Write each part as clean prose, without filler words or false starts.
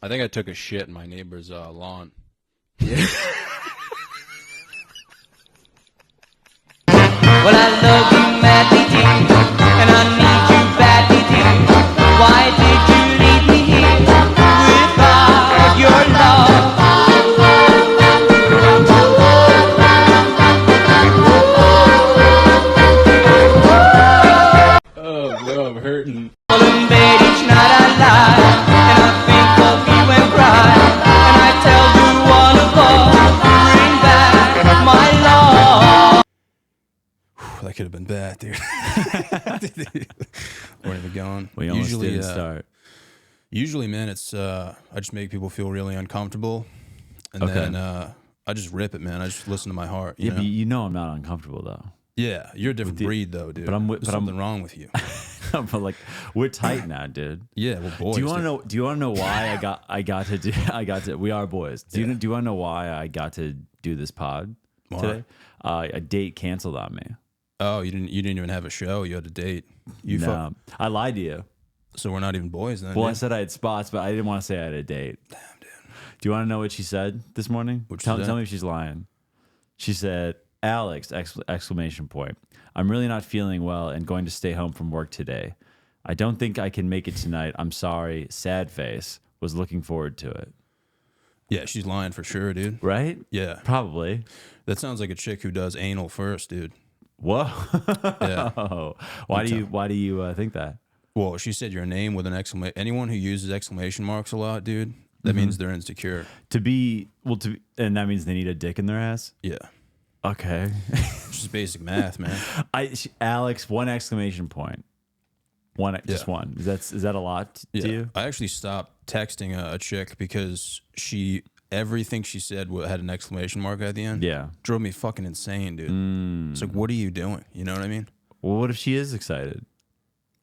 I think I took a shit in my neighbor's lawn. Yeah. Well, I love you madly, dear, and I need you badly, dear. Why did you leave me here without your love? Oh, no, I'm hurting. All in bed each night I lie, and I think of you and cry, and I tell the one above, bring back my love. That could have been bad, dude. We're even going. We almost didn't start. Usually, man, it's I just make people feel really uncomfortable, and then I just rip it, man. I just listen to my heart. You know? But you know I'm not uncomfortable though. Yeah, you're a different breed, though, dude. There's something wrong with you. But like, we're tight now, dude. Yeah, well, boys. Do you want to know? Do you want to know why I got to? We are boys. Do you want to know why I got to do this pod today? A date canceled on me. Oh, you didn't even have a show. You had a date. No, I lied to you. So we're not even boys then. Well, dude. I said I had spots, but I didn't want to say I had a date. Damn, dude. Do you want to know what she said this morning? Tell me if she's lying. She said, "Alex!" Exclamation point. I'm really not feeling well and going to stay home from work today. I don't think I can make it tonight. I'm sorry. Sad face. Was looking forward to it. Yeah, she's lying for sure, dude. Right? Yeah. Probably. That sounds like a chick who does anal first, dude. Whoa. Yeah. Why do you think that? Well, she said your name with an exclamation. Anyone who uses exclamation marks a lot, dude, that means they're insecure. And that means they need a dick in their ass? Yeah. Okay. It's just basic math, man. Alex, one exclamation point. Just one. Is that a lot to you? I actually stopped texting a chick because everything she said had an exclamation mark at the end. Yeah. Drove me fucking insane, dude. It's like, what are you doing? You know what I mean? Well, what if she is excited?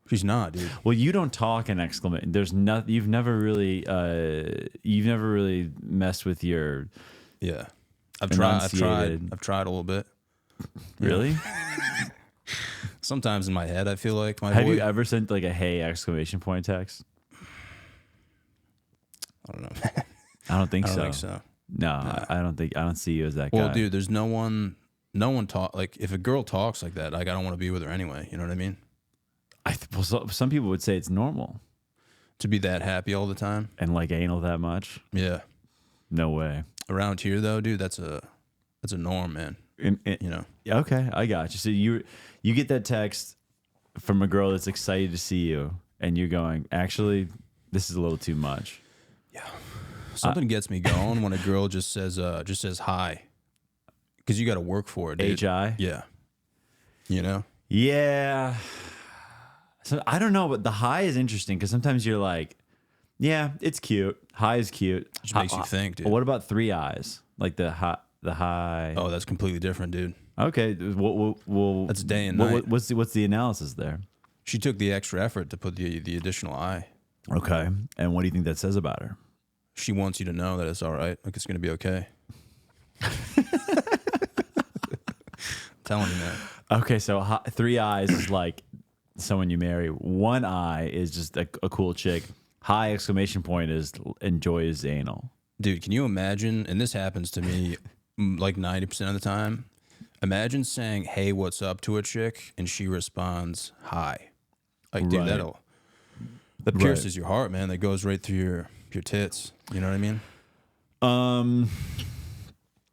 She's not, dude. Well, you don't talk in exclamation. There's nothing. You've never really messed with your. Yeah. I've tried a little bit. Really? Sometimes in my head, I feel like my Have boy. you ever sent like a "hey" exclamation point text? I don't know, man. I don't think I so. don't think so. No, I don't see you as that guy. Well, dude, there's no one talk like if a girl talks like that, like I don't want to be with her anyway. You know what I mean? Some people would say it's normal To be that happy all the time. and like anal that much. Yeah. No way. Around here, though, dude, that's a norm, man. You know. Okay, I got you. So you get that text from a girl that's excited to see you, and you're going, actually, this is a little too much. Yeah. Something gets me going when a girl just says hi, because you got to work for it, dude. HI. Yeah. You know. Yeah. So I don't know, but the hi is interesting because sometimes you're like, yeah, it's cute. Hi is cute. It just makes you think, dude. What about three eyes? Like the hi. Oh, that's completely different, dude. Okay. Well, That's day and night. What's the analysis there? She took the extra effort to put the additional eye. Okay. And what do you think that says about her? She wants you to know that it's all right. Like it's going to be okay. Telling you, man. Okay, so three eyes is like someone you marry. One eye is just a cool chick. High exclamation point is enjoys anal. Dude, can you imagine? And this happens to me like 90% of the time. Imagine saying, "Hey, what's up?" to a chick, and she responds, "Hi." Like, dude, Right. that pierces your heart, man. That goes right through your tits. You know what I mean?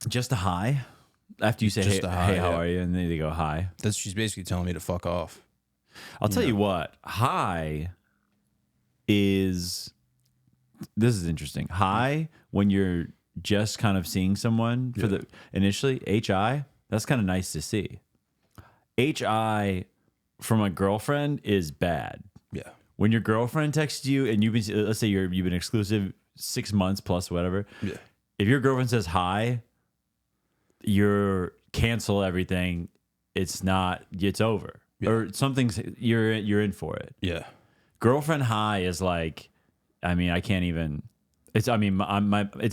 Just a hi. After you say, Just hey, a hi, hey, how yeah. are you? And then they go, hi. She's basically telling me to fuck off. I'll tell you what, hi is, this is interesting. Hi, when you're just kind of seeing someone for the initially, HI, that's kind of nice to see. HI from a girlfriend is bad. Yeah. When your girlfriend texts you and let's say you've been exclusive 6 months plus whatever. Yeah. If your girlfriend says hi, you're cancel everything. It's over. Yeah. Or something's you're in for it. Yeah. Girlfriend hi is like, I mean, I can't even. It's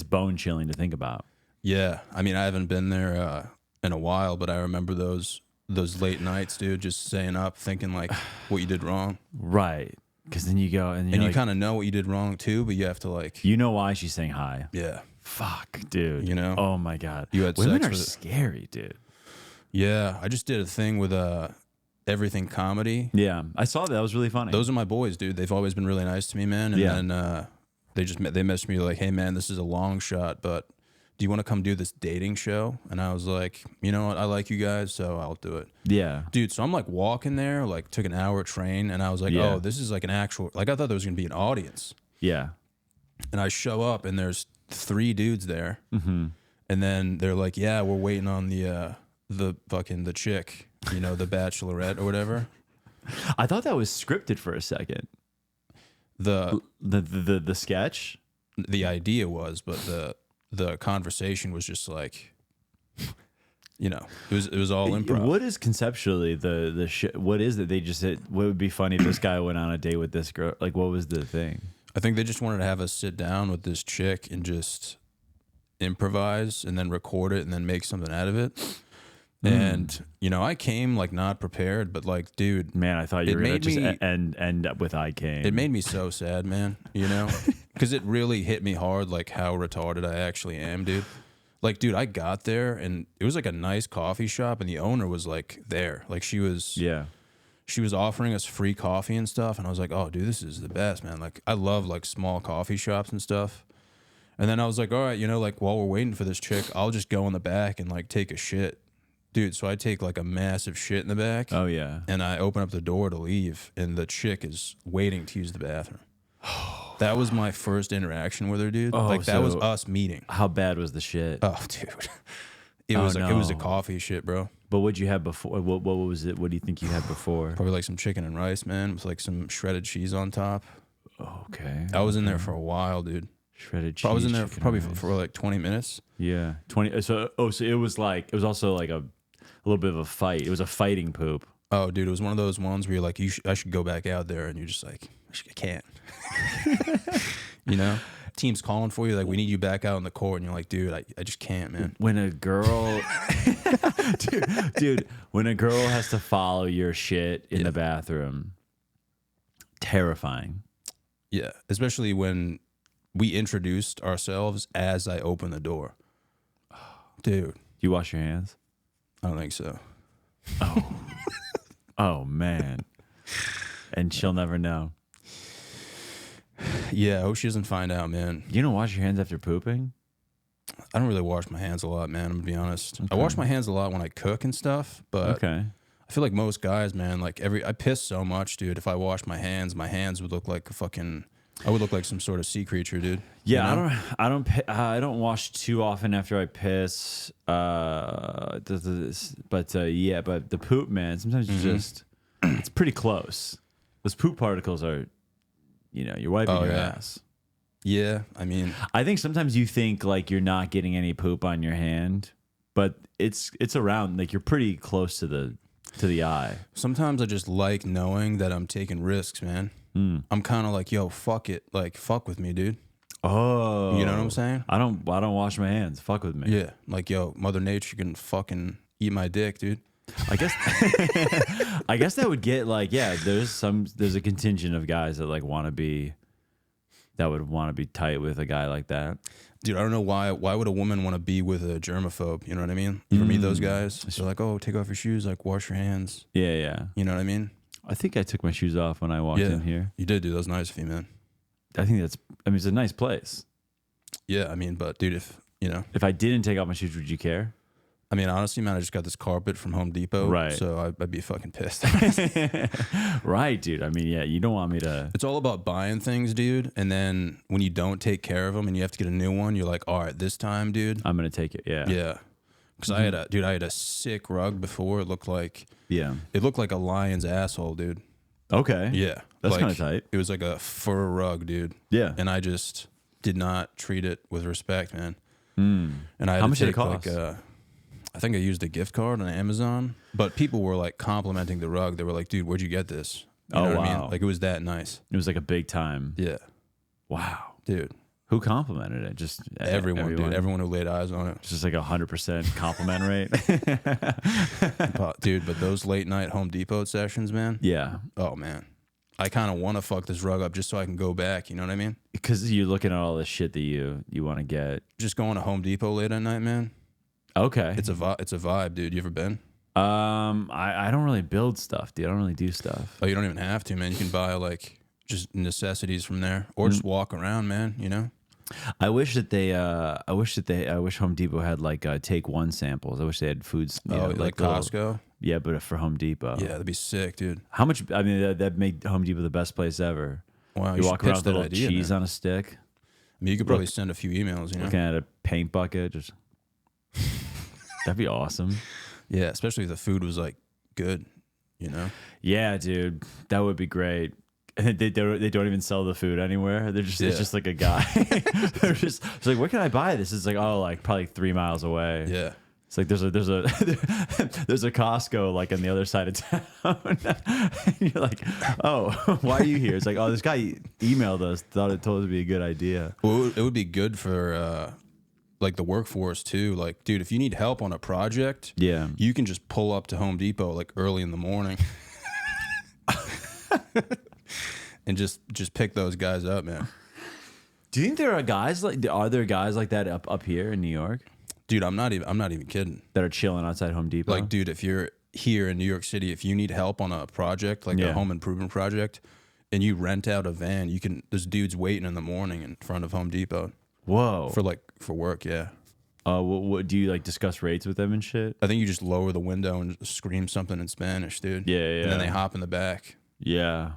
bone chilling to think about. Yeah. I mean, I haven't been there in a while, but I remember those late nights, dude, just staying up thinking like what you did wrong. Right. Because then you go and you like, kind of know what you did wrong too, but you have to like, you know why she's saying hi. yeah, Fuck, dude. You know? Oh my god. You had Women sex are with scary, dude. yeah. I just did a thing with Everything Comedy. Yeah, I saw that. That was really funny. Those are my boys, dude. They've always been really nice to me, man. And Yeah. then they messaged me like, hey man, this is a long shot, but do you want to come do this dating show? And I was like, you know what? I like you guys, so I'll do it. yeah. Dude, so I'm like walking there, like took an hour train, and I was like, Yeah. oh, this is like an actual, like I thought there was gonna be an audience. Yeah. And I show up and there's 3 dudes there. Mm-hmm. And then they're like, yeah, we're waiting on the chick, you know, the bachelorette or whatever. I thought that was scripted for a second. The sketch. the idea was, but the conversation was just like, you know, it was all improv. What is conceptually what is it? They just said, what would be funny if this guy went on a date with this girl? Like, what was the thing? I think they just wanted to have us sit down with this chick and just improvise and then record it and then make something out of it. And, you know, I came like not prepared, but like, dude, Man, I thought you It were going to made just me- end up with I came. it made me so sad, man, you know, because it really hit me hard, like how retarded I actually am, dude. Like, dude, I got there and it was like a nice coffee shop and the owner was like there. Like she was offering us free coffee and stuff. And I was like, oh, dude, this is the best, man. Like I love like small coffee shops and stuff. And then I was like, all right, you know, like while we're waiting for this chick, I'll just go in the back and like take a shit. Dude, so I take like a massive shit in the back. Oh, yeah. And I open up the door to leave, and the chick is waiting to use the bathroom. That was my first interaction with her, dude. Oh, like that was so- us meeting. How bad was the shit? Oh, dude, it was like it was a no. coffee shit, bro. But what'd you have before? What was it? What do you think you had before? Probably like some chicken and rice, man, with like some shredded cheese on top. Okay. I was in there for a while, dude. Shredded cheese. I was in there chicken probably rice. for like 20 minutes. Yeah, 20. So it was also like a little bit of a fight. It was a fighting poop. Oh, dude, it was one of those ones where you're like, I should go back out there, and you're just like, I can't. You know, team's calling for you, like, we need you back out on the court, and you're like, dude, I just can't, man. When a girl, dude, when a girl has to follow your shit in the bathroom, terrifying. Yeah, especially when we introduced ourselves as I opened the door. Dude, You wash your hands? I don't think so. Oh man. And she'll never know. Yeah, I hope she doesn't find out, man. You don't wash your hands after pooping? I don't really wash my hands a lot, man. I'm gonna be honest. I wash my hands a lot when I cook and stuff, but Okay. I feel like most guys, man, like I piss so much, dude. If I wash my hands would look like I would look like some sort of sea creature, dude. Yeah, You know? I don't wash too often after I piss. But the poop, man, sometimes you just it's pretty close. Those poop particles are, you're wiping your yeah. ass. Yeah, I mean, I think sometimes you think like you're not getting any poop on your hand, but it's around, like you're pretty close to the eye. sometimes I just like knowing that I'm taking risks, man. I'm kind of like, yo, fuck it, like fuck with me, dude. Oh, You know what I'm saying? I don't wash my hands. Fuck with me. Yeah, like yo, Mother Nature can fucking eat my dick, dude. I guess I guess that would get like, yeah, there's a contingent of guys that would want to be tight with a guy like that. Dude, I don't know why would a woman want to be with a germaphobe? You know what I mean? You ever meet those guys? They're like, oh, take off your shoes, like wash your hands. Yeah. You know what I mean? I think I took my shoes off when I walked in here. You did, dude. That was nice of you, man. I think it's a nice place. Yeah, I mean, but dude, if If I didn't take off my shoes, would you care? I mean, honestly, man, I just got this carpet from Home Depot, Right. So I'd be fucking pissed. Right, dude. I mean, yeah, you don't want me to. It's all about buying things, dude, and then when you don't take care of them and you have to get a new one, you're like, all right, this time, dude. I'm gonna take it. Yeah. Yeah, because I had a sick rug before. It looked like a lion's asshole, dude. Okay. Yeah, That's like, kind of tight. It was like a fur rug, dude. Yeah. And I just did not treat it with respect, man. And I had How to much did it take, cost? Like, I think I used a gift card on Amazon, but people were like complimenting the rug. They were like, "Dude, where'd you get this?" You know what I wow. mean? Like it was that nice. It was like a big time. Yeah, Wow. dude. Who complimented it? Just Everyone, dude. Everyone who laid eyes on it, It's just like 100% compliment rate. Dude. But those late night Home Depot sessions, man. Yeah. Oh man, I kind of want to fuck this rug up just so I can go back. You know what I mean? Because you're looking at all the shit that you want to get. Just going to Home Depot late at night, man. Okay. It's a vibe, dude. You ever been? I don't really build stuff, dude. I don't really do stuff. Oh, you don't even have to, man. You can buy like just necessities from there, or just walk around, man. You know. I wish I wish Home Depot had like take one samples. I wish they had foods. Like Costco. Yeah, but for Home Depot. Yeah, that'd be sick, dude. How much? I mean, that made Home Depot the best place ever. Wow, you walk around with that a little idea, cheese man. on a stick. I mean, you could probably send a few emails. You know, Looking at a paint bucket, just that'd be awesome. yeah, especially if the food was like good. You know. Yeah, dude, that would be great. And they don't even sell the food anywhere. They're just it's just like a guy. They're just it's like, where can I buy this? It's like, oh, like probably 3 miles away. Yeah. It's like there's a there's a Costco like on the other side of town. And you're like, oh, why are you here? It's like, oh, this guy emailed us, told us it'd be a good idea. Well, it would be good for like the workforce too. Like, dude, if you need help on a project, Yeah. you can just pull up to Home Depot like early in the morning. And just pick those guys up, man. Do you think there are guys like that up here in New York Dude, I'm not even kidding. that are chilling outside Home Depot? Like, dude, if you're here in New York City, if you need help on a project, like Yeah. a home improvement project, and you rent out a van, there's dudes waiting in the morning in front of Home Depot whoa. for work, yeah. What do you like discuss rates with them and shit? I think you just lower the window and scream something in Spanish, dude. Yeah, And then they yeah. hop in the back. Yeah.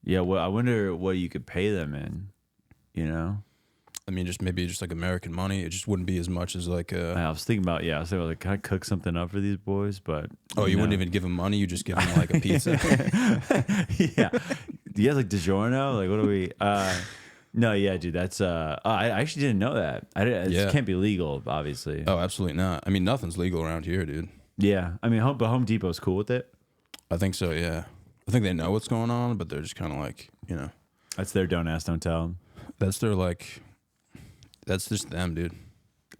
Yeah, well, I wonder what you could pay them in, you know? I mean, maybe like American money. It just wouldn't be as much as like I was thinking about, like, can I cook something up for these boys? But you wouldn't even give them money. You just give them like a pizza. Yeah. Do you guys like DiGiorno? Like, what do we? No, yeah, dude. That's I actually didn't know that. It can't be legal, obviously. Oh, absolutely not. I mean, nothing's legal around here, dude. Yeah, I mean, but Home Depot's cool with it. I think so. Yeah, I think they know what's going on, but they're just kind of like, That's their don't ask, don't tell. that's their like, that's just them, dude.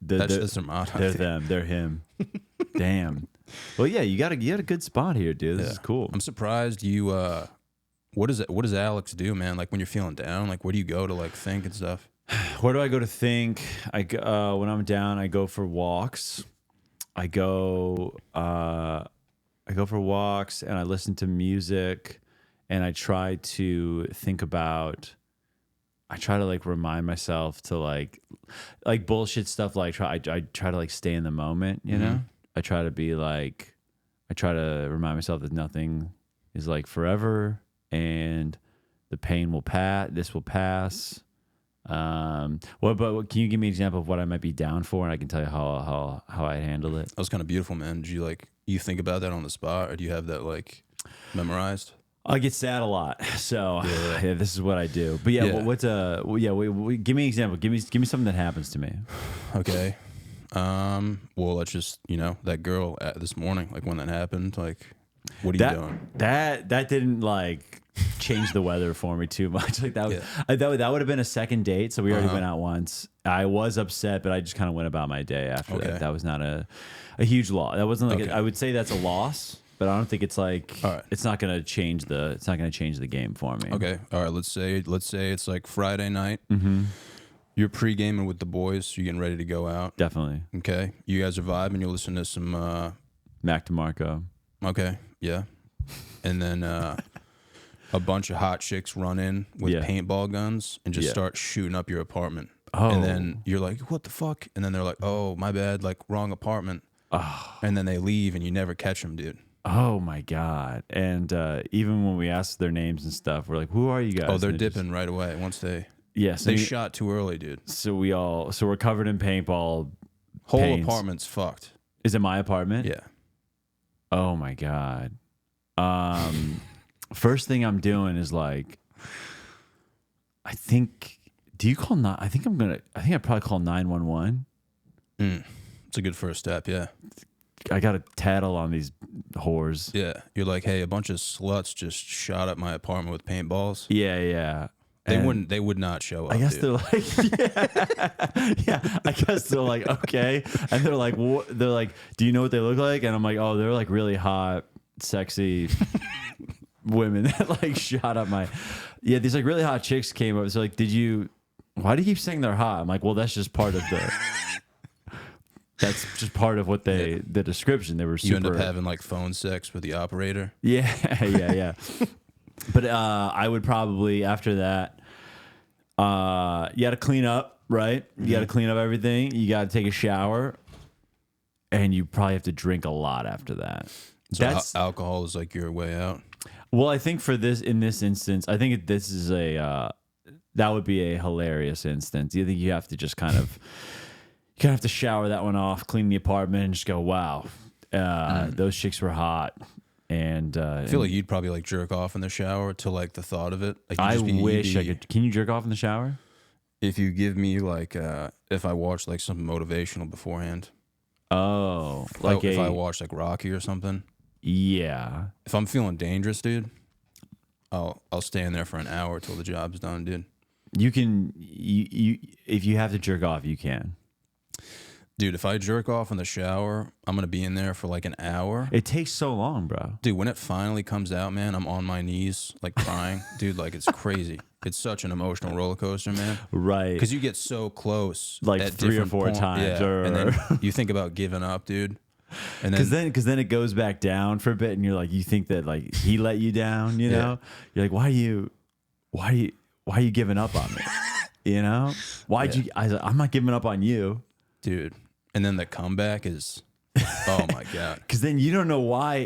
That's their motto. They're them. They're him. Damn. Well, yeah, you got a good spot here, dude. This is cool. I'm surprised you. What does Alex do, man? Like when you're feeling down, like where do you go to like think and stuff? Where do I go to think? When I'm down, I go for walks. I go for walks and I listen to music and I try to think about. I try to like remind myself to like bullshit stuff. Like I try to like stay in the moment. You know, I try to remind myself that nothing is like forever and the pain will pass. This will pass. But can you give me an example of what I might be down for, and I can tell you how I handle it? That was kind of beautiful, man. Did you think about that on the spot, or do you have that like memorized? I get sad a lot, so yeah, this is what I do. But yeah, give me an example. Give me something that happens to me. Okay. Well, let's just that girl this morning, like when that happened, like what are you doing? That didn't like change the weather for me too much. Like that would have been a second date, so we already went out once. I was upset, but I just kind of went about my day after that. That was not a huge loss. That wasn't like I would say that's a loss. But I don't think it's like it's not gonna change the game for me. Okay, all right. Let's say it's like Friday night. Mm-hmm. You're pre-gaming with the boys. You're getting ready to go out. Definitely. Okay, you guys are vibing. You're listening to some Mac DeMarco. Okay, yeah, and then a bunch of hot chicks run in with paintball guns and just start shooting up your apartment. Oh, and then you're like, what the fuck? And then they're like, oh, my bad, like wrong apartment. Oh. And then they leave and you never catch them, dude. Oh my God. And even when we ask their names and stuff, we're like, who are you guys? Oh, they're dipping right away once they shot too early, dude. So we're covered in paintball. Whole paints. apartment's fucked. Is it my apartment? Yeah. Oh my God. First thing I'm doing is like, I think I'd probably call 911. It's a good first step, yeah. I got a tattle on these whores. Yeah. You're like, hey, a bunch of sluts just shot up my apartment with paintballs. Yeah. They would not show up. I guess dude. they're like, yeah. I guess they're like, okay. And they're like, do you know what they look like? And I'm like, oh, they're like really hot, sexy women that like shot up my. Yeah, these like really hot chicks came up. So like, why do you keep saying they're hot? I'm like, well, that's just part of the. That's just part of what the description. They were super. You end up having like phone sex with the operator. Yeah, yeah. But I would probably after that. You got to clean up, right? You got to clean up everything. You got to take a shower, and you probably have to drink a lot after that. So alcohol is like your way out. Well, I think in this instance, I think this is that would be a hilarious instance. You think you have to just kind of have to shower that one off, clean the apartment, and just go, wow, those chicks were hot. And I feel like you'd probably like jerk off in the shower to like the thought of it. Like I wish I could. Can you jerk off in the shower? If you give me like, if I watch like something motivational beforehand. Oh, if I watch like Rocky or something. Yeah. If I'm feeling dangerous, dude, I'll stand there for an hour till the job's done, dude. You can if you have to jerk off, you can. Dude, if I jerk off in the shower, I'm going to be in there for like an hour. It takes so long, bro. Dude, when it finally comes out, man, I'm on my knees, like crying. Dude, like it's crazy. It's such an emotional roller coaster, man. Right. Because you get so close. Like at 3 or 4 times. Yeah. And then you think about giving up, dude. And Because then it goes back down for a bit, and you're like, you think that like he let you down, you know? You're like, why are you giving up on me? You know? I'm not giving up on you. Dude. And then the comeback is, oh my God. Because then you don't know why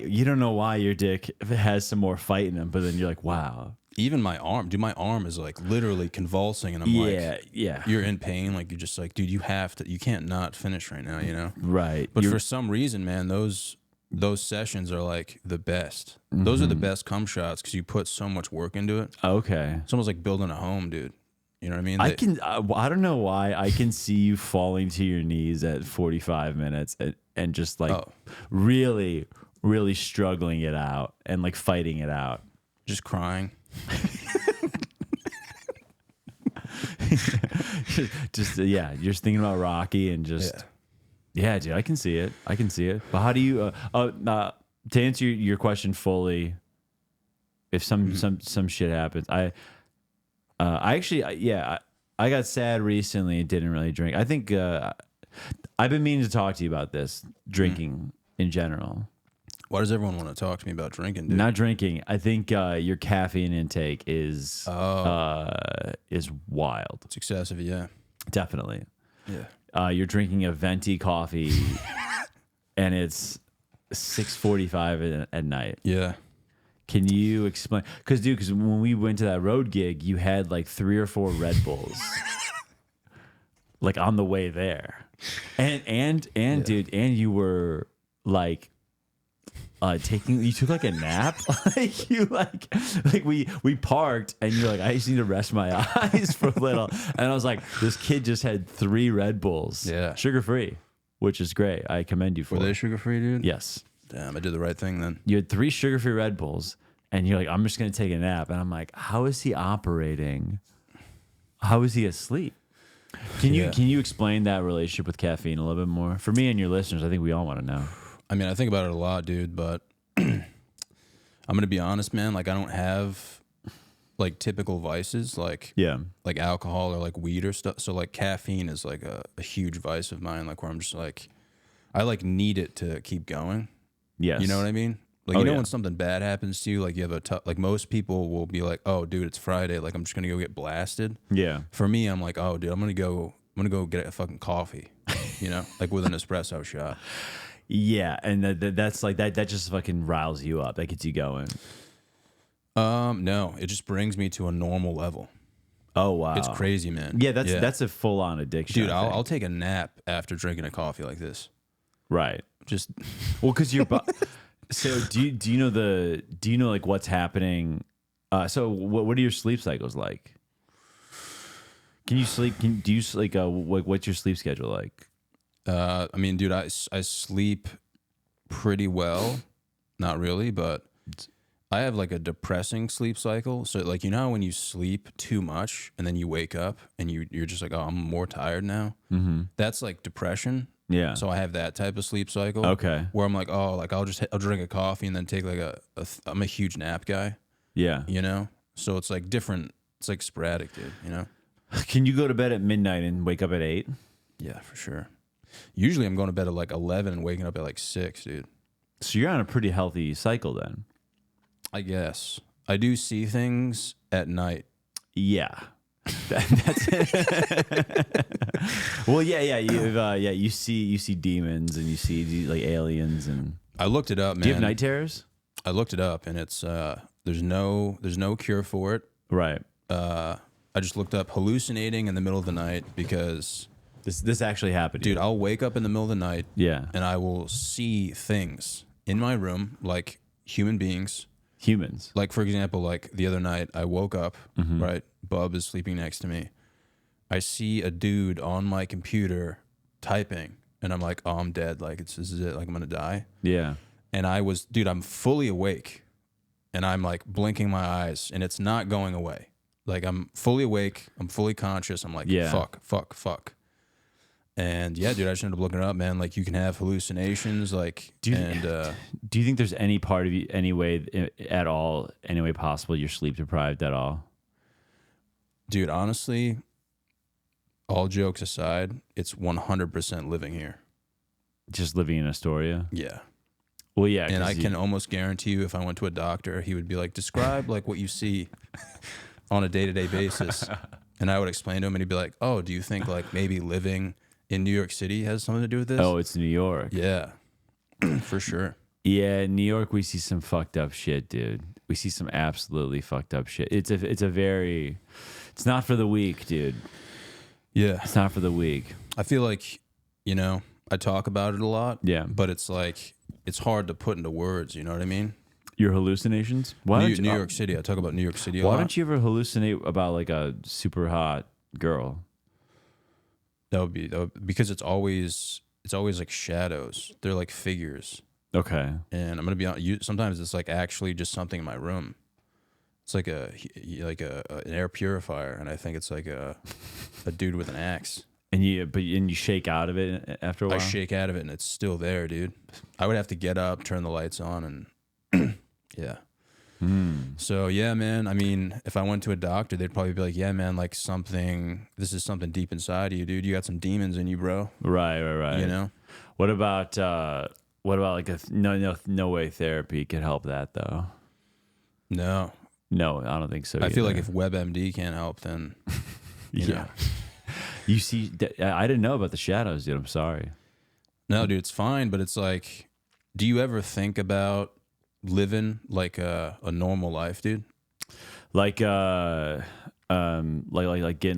your dick has some more fight in him, but then you're like, wow. Even my arm, dude, my arm is like literally convulsing, and I'm like, yeah, you're in pain, like you're just like, dude, you can't not finish right now, you know? Right. But for some reason, man, those sessions are like the best. Those are the best cum shots because you put so much work into it. Okay. It's almost like building a home, dude. You know what I mean? I don't know why I can see you falling to your knees at 45 minutes and just like really, really struggling it out and like fighting it out. Just crying. You're just thinking about Rocky and just, yeah, dude, I can see it. But how do you, to answer your question fully, if some shit happens, I got sad recently and didn't really drink. I think I've been meaning to talk to you about this, drinking in general. Why does everyone want to talk to me about drinking, dude? Not drinking. I think your caffeine intake is wild. It's excessive, yeah. Definitely. Yeah. You're drinking a venti coffee and it's 6:45 at night. Yeah. Can you explain? Because when we went to that road gig, you had like 3 or 4 Red Bulls, like on the way there, and dude, and you were like, you took like a nap, like we parked, and you're like, I just need to rest my eyes for a little, and I was like, this kid just had 3 Red Bulls, sugar free, which is great. I commend you for. Were they sugar free, dude? Yes. Damn, I did the right thing then. You had 3 sugar-free Red Bulls, and you're like, I'm just going to take a nap. And I'm like, how is he operating? How is he asleep? Can you explain that relationship with caffeine a little bit more? For me and your listeners, I think we all want to know. I mean, I think about it a lot, dude, but I'm going to be honest, man. Like, I don't have, like, typical vices, like alcohol or, like, weed or stuff. So, like, caffeine is, like, a huge vice of mine, like, where I'm just, like, I, like, need it to keep going. Yes. You know what I mean? Like, when something bad happens to you, like you have like most people will be like, oh, dude, it's Friday. Like, I'm just going to go get blasted. Yeah. For me, I'm like, oh, dude, I'm going to go get a fucking coffee, you know, like with an espresso shot. Yeah. And that's like, that just fucking riles you up. That gets you going. No, it just brings me to a normal level. Oh, wow. It's crazy, man. Yeah. That's a full on addiction. Dude, I'll take a nap after drinking a coffee like this. Right. Just well, because you're. So do you know like what's happening? So what are your sleep cycles like? Can you sleep? Do you like what's your sleep schedule like? I mean, dude, I sleep pretty well. Not really, but I have like a depressing sleep cycle. So like, you know, when you sleep too much and then you wake up and you're just like, oh, I'm more tired now. Mm-hmm. That's like depression. Yeah. So I have that type of sleep cycle. Okay. Where I'm like, oh, like I'll drink a coffee and then take like I'm a huge nap guy. Yeah. you know? So it's like different. It's like sporadic, dude, you know? Can you go to bed at midnight and wake up at 8? Yeah, for sure. Usually I'm going to bed at like 11 and waking up at like 6, dude. So you're on a pretty healthy cycle then. I guess. I do see things at night. Yeah. That's well, yeah. You see demons and you see like aliens and. I looked it up, man. Do you have night terrors? I looked it up, and it's there's no cure for it. Right. I just looked up hallucinating in the middle of the night because, This actually happened, dude, I'll wake up in the middle of the night, Yeah. and I will see things in my room, like human beings. Humans. Like, for example, like the other night, I woke up, right? Bub is sleeping next to me. I see a dude on my computer typing, and I'm like, oh, I'm dead. Like, this is it. Like, I'm going to die. Yeah. And dude, I'm fully awake, and I'm like blinking my eyes, and it's not going away. Like, I'm fully awake. I'm fully conscious. I'm like, Yeah. fuck. And yeah, dude, I just ended up looking it up, man. Like, you can have hallucinations, like, Do you think there's any part of you, any way at all, any way possible, you're sleep deprived at all? dude, honestly, all jokes aside, it's 100% living here. Just living in Astoria? Yeah. Well, yeah. And I can almost guarantee you, if I went to a doctor, he would be like, describe like what you see on a day-to-day basis. And I would explain to him, and he'd be like, oh, do you think like maybe living in New York City has something to do with this? Oh, it's New York. Yeah, for sure. Yeah, in New York, we see some fucked up shit, dude. We see some absolutely fucked up shit. It's not for the weak, dude. Yeah. It's not for the weak. I feel like, I talk about it a lot. Yeah. But it's like, it's hard to put into words, you know what I mean? Your hallucinations? Why don't you, New York City. I talk about New York City a lot. Why don't you ever hallucinate about like a super hot girl? That would be because it's always like shadows. They're like figures. Okay. And I'm gonna be honest. Sometimes it's like actually just something in my room. It's like an air purifier, and I think it's like a dude with an axe. And you shake out of it after a while. I shake out of it, and it's still there, dude. I would have to get up, turn the lights on, and yeah. So yeah, man. I mean, if I went to a doctor, they'd probably be like, "Yeah, man, like this is something deep inside of you, dude. You got some demons in you, bro." Right. You know. What about like no way therapy could help that though? No, I don't think so. I feel like either. if WebMD can't help, then you know. You see, I didn't know about the shadows, dude. I'm sorry. No, dude, it's fine, but it's like, do you ever think about living like a normal life, dude? Like getting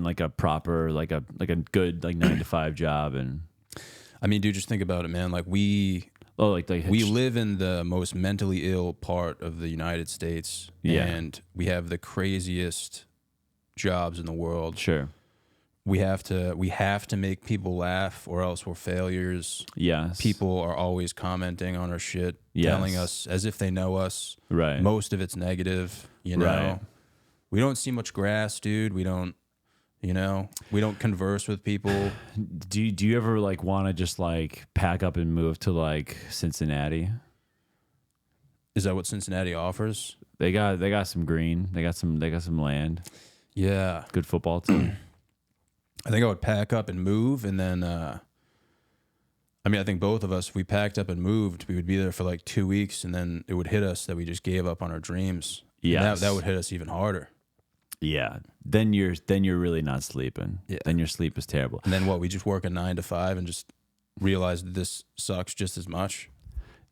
like a proper like a good like 9 to 5 job. And I mean, dude, just think about it, man. Like we live in the most mentally ill part of the United States, and we have the craziest jobs in the world. Sure. We have to make people laugh, or else we're failures. Yes. People are always commenting on our shit, telling us as if they know us. Right. Most of it's negative, you know. Right. We don't see much grass, dude. We don't converse with people. Do you ever like want to just like pack up and move to like Cincinnati? Is that what Cincinnati offers? They got some green. They got some land. Yeah. Good football team. I think I would pack up and move, and then I think both of us, if we packed up and moved, we would be there for like 2 weeks, and then it would hit us that we just gave up on our dreams. Yeah. That would hit us even harder. Yeah. Then you're really not sleeping. Yeah. Then your sleep is terrible. And then what? We just work a 9 to 5 and just realize that this sucks just as much.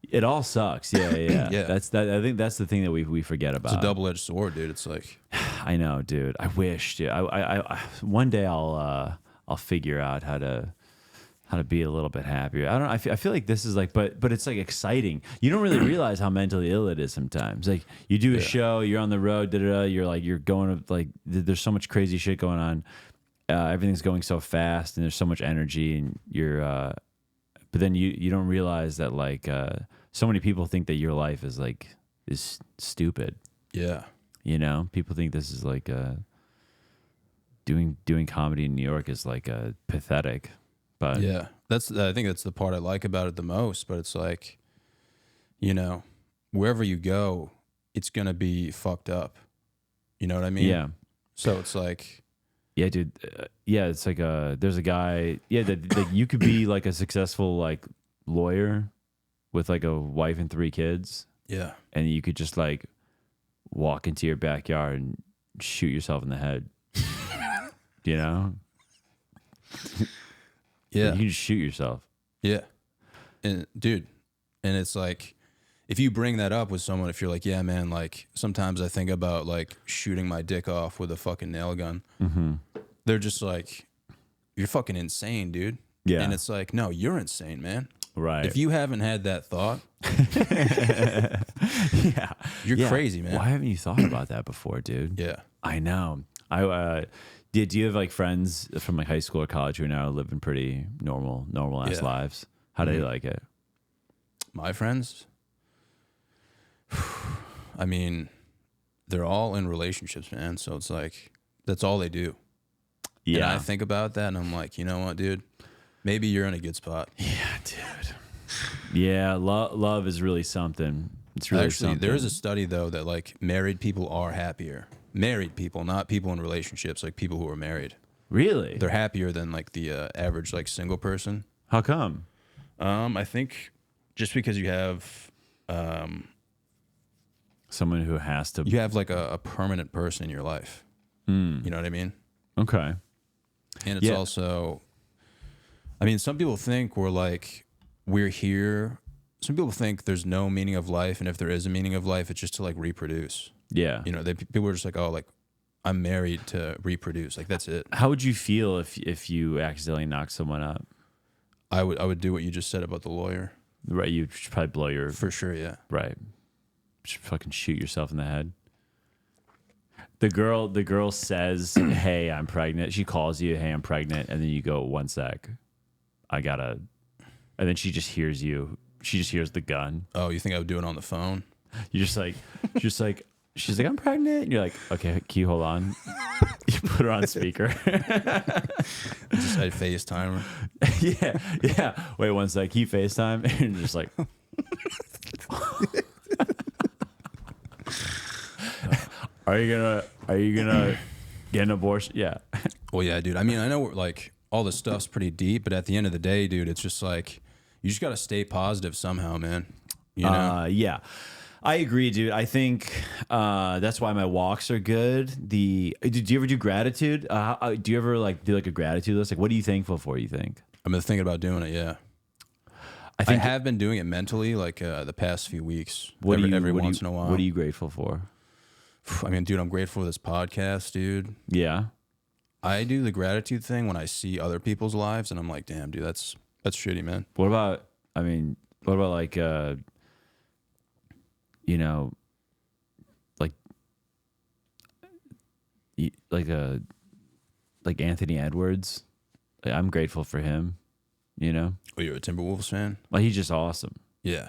It all sucks. Yeah. Yeah. I think that's the thing that we forget about. It's a double-edged sword, dude. It's like, I know, dude. I wish, dude. I one day I'll figure out how to be a little bit happier. I don't know. I feel like this is like, but it's like exciting. You don't really realize how mentally ill it is sometimes. Like you do a show, you're on the road, you're going to like, there's so much crazy shit going on. Everything's going so fast, and there's so much energy, and you're, but then you don't realize that like, so many people think that your life is stupid. Yeah. You know, people think this is like, doing comedy in New York is like pathetic. But yeah, I think that's the part I like about it the most. But it's like, wherever you go, it's gonna be fucked up. You know what I mean? Yeah. So it's like, Yeah, dude. Yeah, it's like there's a guy. Yeah, that you could be like a successful like lawyer with like a wife and 3 kids, yeah, and you could just like walk into your backyard and shoot yourself in the head. You know? yeah, You can just shoot yourself. yeah. And dude, and it's like, if you bring that up with someone, if you're like, yeah, man, like sometimes I think about like shooting my dick off with a fucking nail gun. Mm-hmm. They're just like, you're fucking insane, dude. Yeah. And it's like, no, you're insane, man. Right. If you haven't had that thought, Yeah. you're crazy, man. Why haven't you thought about that before, dude? Yeah. I know. Do you have like friends from like high school or college who are now living pretty normal ass Yeah. lives? How do they like it? My friends, I mean, they're all in relationships, man. So it's like, that's all they do. Yeah. And I think about that and I'm like, you know what, dude? Maybe you're in a good spot. Yeah, dude. Yeah, love is really something. It's really Actually, something. there is a study, though, that like married people are happier. Married people, not people in relationships, like people who are married. Really? They're happier than like the average like single person. How come? I think just because you have Someone who has to. like a permanent person in your life. Mm. You know what I mean? Okay. And it's Yeah. also, I mean, some people think we're here. Some people think there's no meaning of life, and if there is a meaning of life, it's just to like reproduce. Yeah. You know, people are just like, oh, like I'm married to reproduce. Like that's it. How would you feel if you accidentally knocked someone up? I would do what you just said about the lawyer. Right. You should probably blow your. For sure, yeah. Right. Just fucking shoot yourself in the head. The girl says, "Hey, I'm pregnant." She calls you, "Hey, I'm pregnant," and then you go, "1 sec, I gotta," and then she just hears you. She just hears the gun. Oh, you think I would do it on the phone? You're just like, she's like, "I'm pregnant." And you're like, "Okay, can you hold on?" You put her on speaker. Just I FaceTime her. yeah. Wait 1 sec. Can you FaceTime? And you're just like. Are you gonna get an abortion? Yeah. Well, yeah, dude. I mean, I know like all this stuff's pretty deep, but at the end of the day, dude, it's just like you just got to stay positive somehow, man. You know? Yeah. I agree, dude. I think that's why my walks are good. Do you ever do gratitude? Do you ever like do like a gratitude list? Like, what are you thankful for? You think? I've been thinking about doing it. Yeah, I have been doing it mentally, like the past few weeks. Every once in a while. What are you grateful for? I mean, dude, I'm grateful for this podcast, dude. Yeah. I do the gratitude thing when I see other people's lives, and I'm like, damn, dude, that's shitty, man. What about? I mean, what about like you know, like Anthony Edwards. Like, I'm grateful for him. You know, Oh, you're a Timberwolves fan? like he's just awesome. Yeah.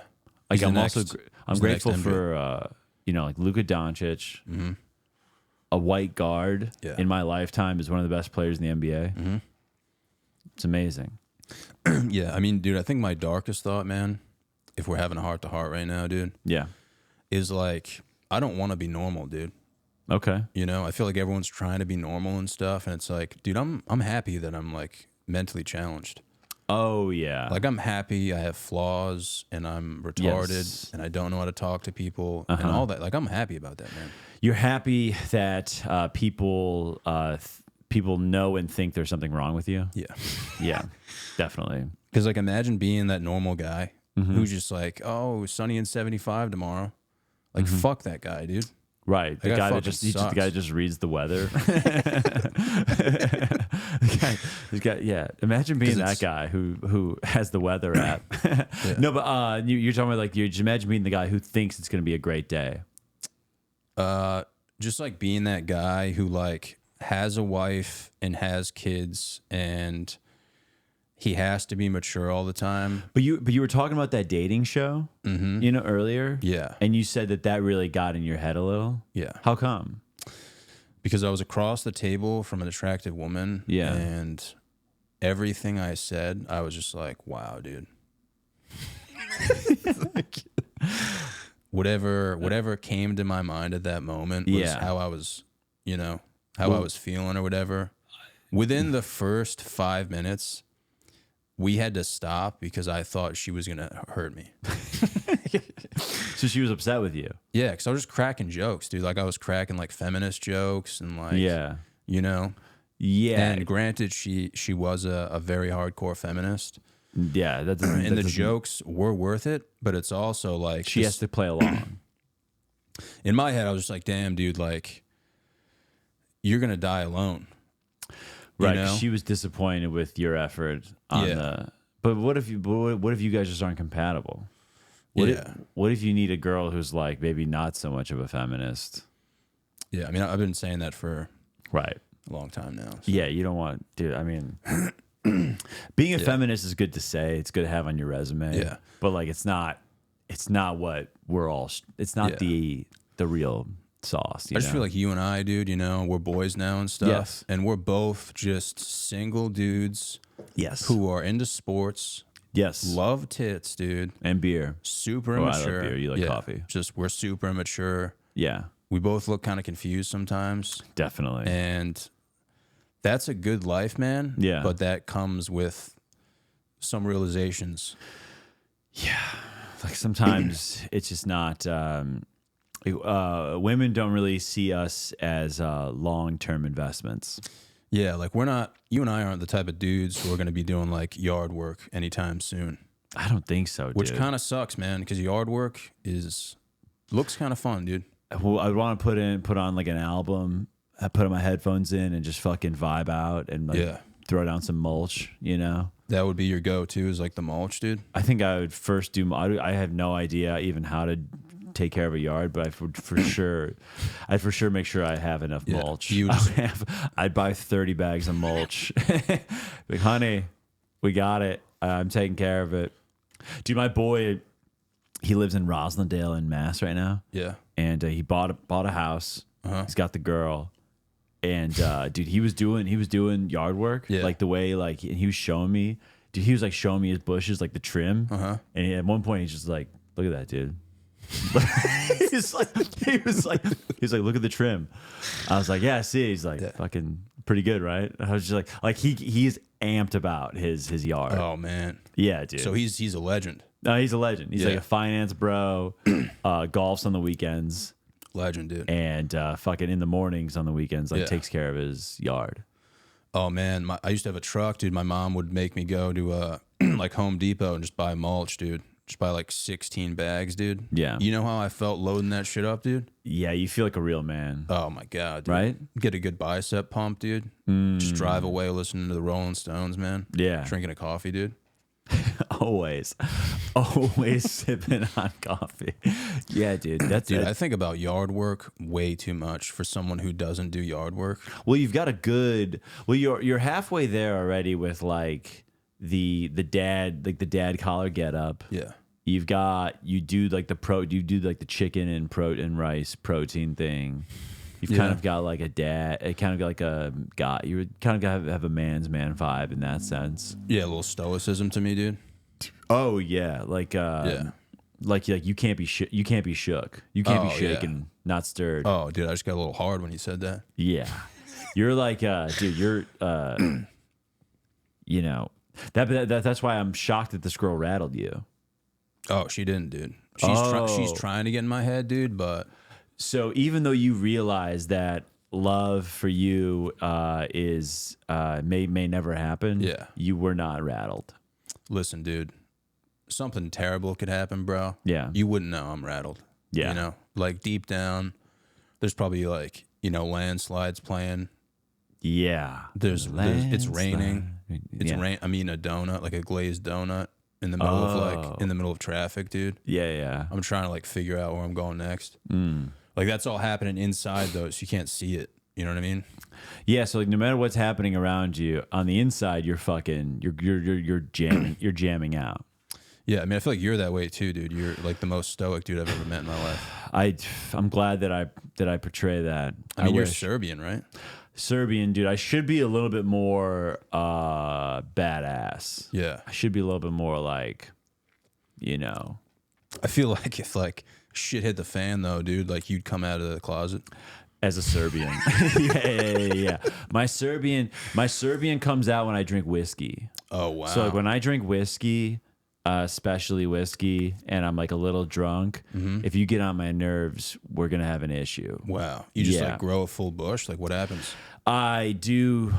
Like He's I'm the also next- I'm he's the next grateful NBA. for like Luka Doncic. Mm-hmm. A white guard Yeah. in my lifetime is one of the best players in the NBA. Mm-hmm. It's amazing. Yeah, I mean, dude, I think my darkest thought, man, if we're having a heart to heart right now, dude, Yeah. is like I don't want to be normal, dude. Okay. You know, I feel like everyone's trying to be normal and stuff, and it's like, dude, I'm happy that I'm like mentally challenged. Oh yeah. Like I'm happy I have flaws and I'm retarded Yes. and I don't know how to talk to people and all that. Like I'm happy about that, man. You're happy that people know and think there's something wrong with you. Yeah. Yeah, definitely. Because like imagine being that normal guy who's just like, oh, sunny and 75 tomorrow. Like fuck that guy, dude. Right. The That guy guy that fucking just the sucks. guy that just reads the weather. Yeah. Imagine being that guy who has the weather app. No, but you're talking about like you just imagine being the guy who thinks it's going to be a great day. Just like being that guy who like has a wife and has kids and he has to be mature all the time. But you were talking about that dating show, you know, earlier. Yeah. And you said that really got in your head a little. Yeah. How come? Because I was across the table from an attractive woman. Yeah. And everything I said, I was just like, wow, dude. whatever came to my mind at that moment was how I was, I was feeling or whatever. Within the first 5 minutes, we had to stop because I thought she was gonna hurt me. So she was upset with you. Yeah, because I was just cracking jokes, dude. Like I was cracking like feminist jokes and like, Yeah. And granted, she was a very hardcore feminist. Yeah, that and the jokes were worth it, but it's also like she has to play along. In my head, I was just like, damn, dude, like you're gonna die alone. Right. You know? She was disappointed with your effort on but what if you guys just aren't compatible? What if you need a girl who's like maybe not so much of a feminist? Yeah, I mean, I've been saying that for a long time now. So. Yeah, you don't want, dude. I mean, being a feminist is good to say. It's good to have on your resume. Yeah, but like, it's not what we're all. It's not the real sauce. I just feel like you and I, dude. We're boys now and stuff. Yes, and we're both just single dudes. Yes, who are into sports. Yes. Love tits, dude. And beer. Super immature. I love beer. You like coffee. Just we're super immature. Yeah. We both look kind of confused sometimes. Definitely. And that's a good life, man. Yeah. But that comes with some realizations. Yeah. Like sometimes it's just not women don't really see us as long-term investments. Yeah, like you and I aren't the type of dudes who are going to be doing like yard work anytime soon. I don't think so, dude. Which kind of sucks, man, because yard work looks kind of fun, dude. Well, I'd want to put on like an album, I put my headphones in and just fucking vibe out and like throw down some mulch, That would be your go-to is like the mulch, dude? I think I would first I have no idea even how to take care of a yard, but I'd for sure make sure I have enough mulch. I'd buy 30 bags of mulch. Like, honey, we got it. I'm taking care of it. Dude, my boy, he lives in Roslindale in Mass right now. Yeah. And he bought a house. He's got the girl. And dude, he was doing yard work. Yeah. Like the way and he was showing me. Dude, he was like showing me his bushes, like the trim. And at one point he's just like, look at that, dude. he was like, look at the trim. I was like, yeah, see. He's like, fucking pretty good, right? I was just like he's amped about his yard. Oh man, yeah, dude. So he's a legend. No, he's a legend. He's like a finance bro. Golfs on the weekends. Legend, dude. And fucking in the mornings on the weekends, takes care of his yard. Oh man, I used to have a truck, dude. My mom would make me go to like Home Depot and just buy mulch, dude. Just buy like 16 bags, dude. Yeah. You know how I felt loading that shit up, dude? Yeah, you feel like a real man. Oh my God, dude. Right? Get a good bicep pump, dude. Just drive away listening to the Rolling Stones, man. Yeah. Drinking a coffee, dude. Always sipping on coffee. Yeah, dude. Dude, I think about yard work way too much for someone who doesn't do yard work. Well, you've got you're halfway there already with like the dad collar get up. Yeah. You do the chicken and rice protein thing. You've kind of got like a dad, kind of got like a guy. You kind of have a man's man vibe in that sense. Yeah, a little stoicism to me, dude. Oh yeah, like you can't be shook. You can't be shaken, not stirred. Oh, dude, I just got a little hard when you said that. Yeah, you're like, dude, you're, that's why I'm shocked that this girl rattled you. Oh, she didn't, dude. She's trying to get in my head, dude, but. So even though you realize that love for you may never happen, you were not rattled. Listen, dude, something terrible could happen, bro. Yeah, you wouldn't know I'm rattled. Yeah, like deep down, there's probably like landslides playing. Yeah, it's raining. It's rain. I mean, a donut, like a glazed donut, in the middle of traffic, dude. Yeah. I'm trying to like figure out where I'm going next. Like that's all happening inside though, so you can't see it. You know what I mean? Yeah. So like, no matter what's happening around you, on the inside, you're jamming out. Yeah. I mean, I feel like you're that way too, dude. You're like the most stoic dude I've ever met in my life. I'm glad that I portray that. I mean, you're Serbian, right? Serbian, dude. I should be a little bit more badass. Yeah. I should be a little bit more like, I feel like if like shit hit the fan though, dude, like you'd come out of the closet. As a Serbian. Yeah. My Serbian comes out when I drink whiskey. Oh wow. So like when I drink whiskey, especially whiskey, and I'm like a little drunk, if you get on my nerves, we're gonna have an issue. Wow. You just Yeah. like grow a full bush? Like what happens? I do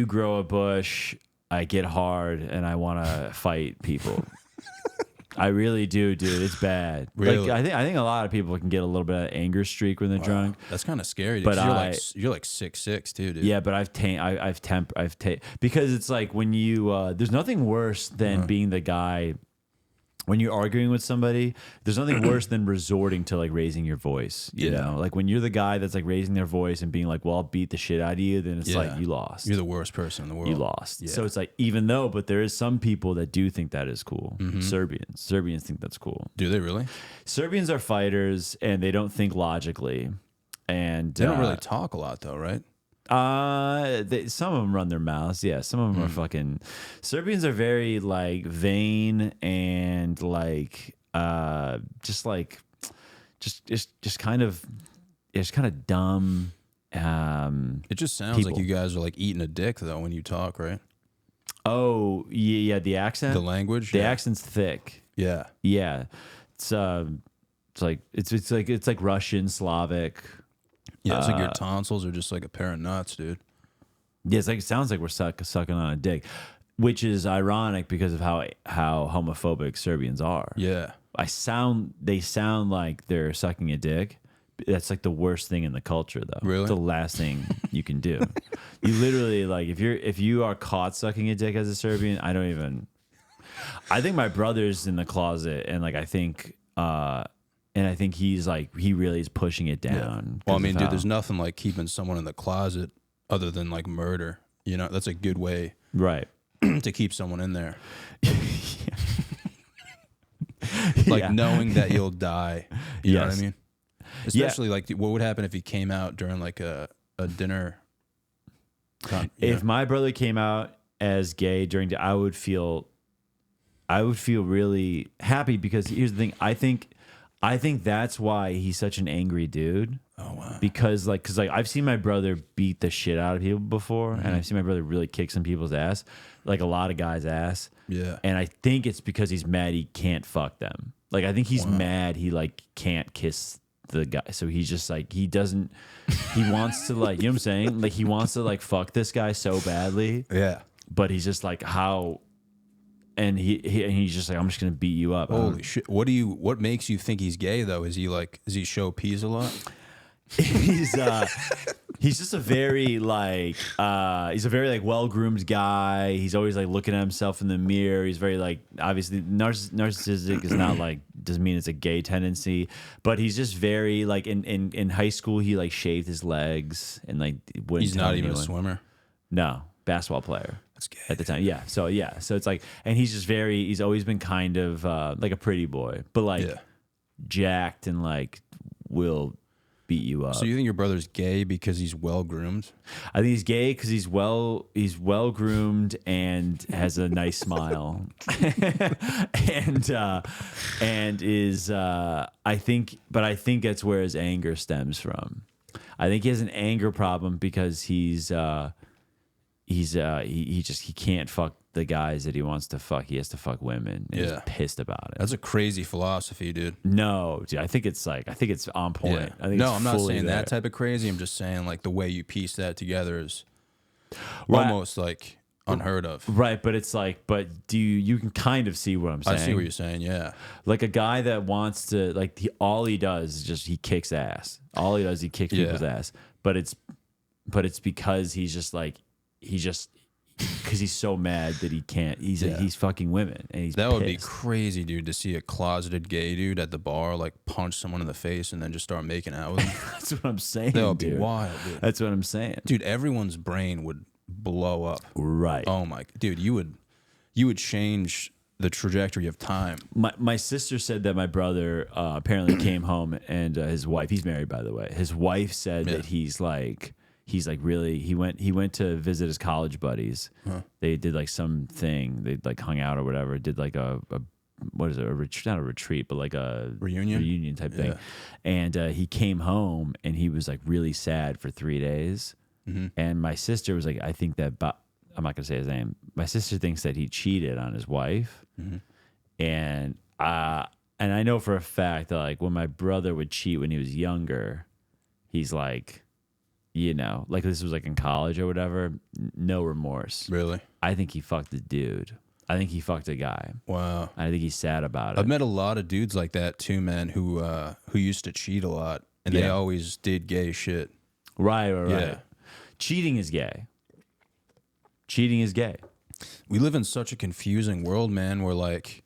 grow a bush. I get hard and I want to fight people. I really do, dude. It's bad. Really? Like I think a lot of people can get a little bit of anger streak when they're drunk. That's kind of scary. But But you're like 6'6" too, dude. Yeah, but I've because it's like when you there's nothing worse than being the guy when you're arguing with somebody. There's nothing worse than resorting to like raising your voice. You Yeah. know, like when you're the guy that's like raising their voice and being like, "Well, I'll beat the shit out of you," then it's like you lost. You're the worst person in the world. You lost. Yeah. So it's like but there is some people that do think that is cool. Serbians think that's cool. Do they really? Serbians are fighters and they don't think logically, and They don't really talk a lot though, right? some of them run their mouths. Yeah, some of them are fucking. Serbians are very like vain and like just kind of dumb. It just sounds People. like you guys are like eating a dick though when you talk, right? Oh yeah, the accent, The language, the yeah. accent's thick. Yeah. Yeah, it's like Russian, Slavic. Yeah, it's like your tonsils are just like a pair of nuts, dude. Yeah, it sounds like we're sucking on a dick, which is ironic because of how homophobic Serbians are. Yeah. They sound like they're sucking a dick. That's like the worst thing in the culture, though. Really? It's the last thing you can do. You literally like if you are caught sucking a dick as a Serbian, I think my brother's in the closet, and like I think he's like he really is pushing it down. Well, I mean, dude, how- there's nothing like keeping someone in the closet other than like murder. You know, that's a good way right. to keep someone in there. Like Yeah. knowing that you'll die. You know what I Yes. mean? Especially like what would happen if he came out during like a dinner? If my brother came out as gay during, I would feel really happy because here's the thing. I think that's why he's such an angry dude. Oh wow. Because I've seen my brother beat the shit out of people before, and I've seen my brother really kick some people's ass, like a lot of guys' ass. Yeah. And I think it's because he's mad he can't fuck them. Like I think he's mad he like can't kiss the guy, so he's just like he wants to like, you know what I'm saying? Like he wants to like fuck this guy so badly, Yeah. but he's just like how, and he's just like I'm just gonna beat you up. Holy shit. What makes you think he's gay though? Does he show peas a lot? He's just a very like well-groomed guy. He's always like looking at himself in the mirror. He's very like obviously narcissistic is not like doesn't mean it's a gay tendency, but he's just very like in high school he like shaved his legs and like wouldn't He's tell not even a anyone. swimmer. No, basketball player. That's gay. At the time. Yeah. So it's like, and he's always been kind of like a pretty boy, but like jacked and like will beat you up. So you think your brother's gay because he's well groomed? I think he's gay because he's well groomed and has a nice smile, and is I think that's where his anger stems from. I think he has an anger problem because he can't fuck the guys that he wants to fuck. He has to fuck women. And he's pissed about it. That's a crazy philosophy, dude. No, dude, I think it's on point. Yeah. I think No, it's I'm not fully saying there. that type of crazy. I'm just saying like the way you piece that together is Right. almost like unheard of. Right, but it's like, you can kind of see what I'm saying. I see what you're saying. Yeah. Like a guy that wants to, like, all he does is just he kicks ass. All he does, he kicks people's ass. But it's because because he's so mad that he can't. He's fucking women, and he's That would be pissed. crazy, dude, to see a closeted gay dude at the bar like punch someone in the face and then just start making out with him. That's what I'm saying. That would be dude. wild, dude. That's what I'm saying. Dude, everyone's brain would blow up. Right. Oh my, dude, you would change the trajectory of time. My sister said that my brother apparently came home and his wife. He's married, by the way. His wife said that he's like really he went to visit his college buddies. They did like something. They like hung out or whatever. Did like a what is it? Not a retreat, but like a Reunion type thing. And he came home and he was like really sad for 3 days. And my sister was like, I think that, I'm not gonna say his name. My sister thinks that he cheated on his wife. And I know for a fact that like when my brother would cheat when he was younger, he's like, you know, like this was like in college or whatever, no remorse. Really? I think he fucked a dude. I think he fucked a guy. Wow. I think he's sad about it. I've met a lot of dudes like that too, man, who used to cheat a lot, and they always did gay shit. Right. Yeah. Cheating is gay. Cheating is gay. We live in such a confusing world, man, where like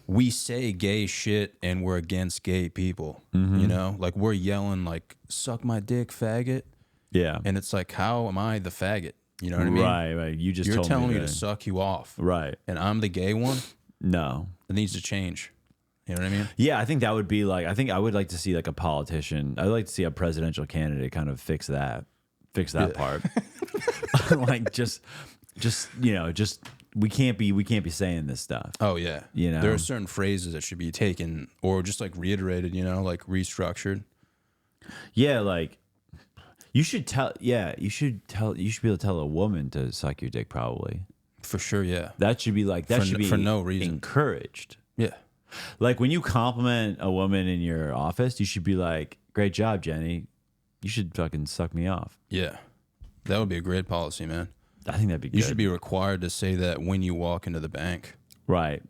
we say gay shit and we're against gay people. You know? Like we're yelling like, suck my dick, faggot. Yeah. And it's like, how am I the faggot? You know what I mean? Right. You're telling me to suck you off. Right. And I'm the gay one? No. It needs to change. You know what I mean? Yeah, I think that would be like, I think I would like to see like a politician. I'd like to see a presidential candidate kind of fix that part. Like just you know, just we can't be saying this stuff. Oh yeah. You know, there are certain phrases that should be taken or just like reiterated, you know, like restructured. Yeah, like you should be able to tell a woman to suck your dick probably. For sure, yeah. That should be like for no reason. Encouraged. Yeah. Like when you compliment a woman in your office, you should be like, "Great job, Jenny. You should fucking suck me off." Yeah. That would be a great policy, man. I think that'd be good. You should be required to say that when you walk into the bank. Right.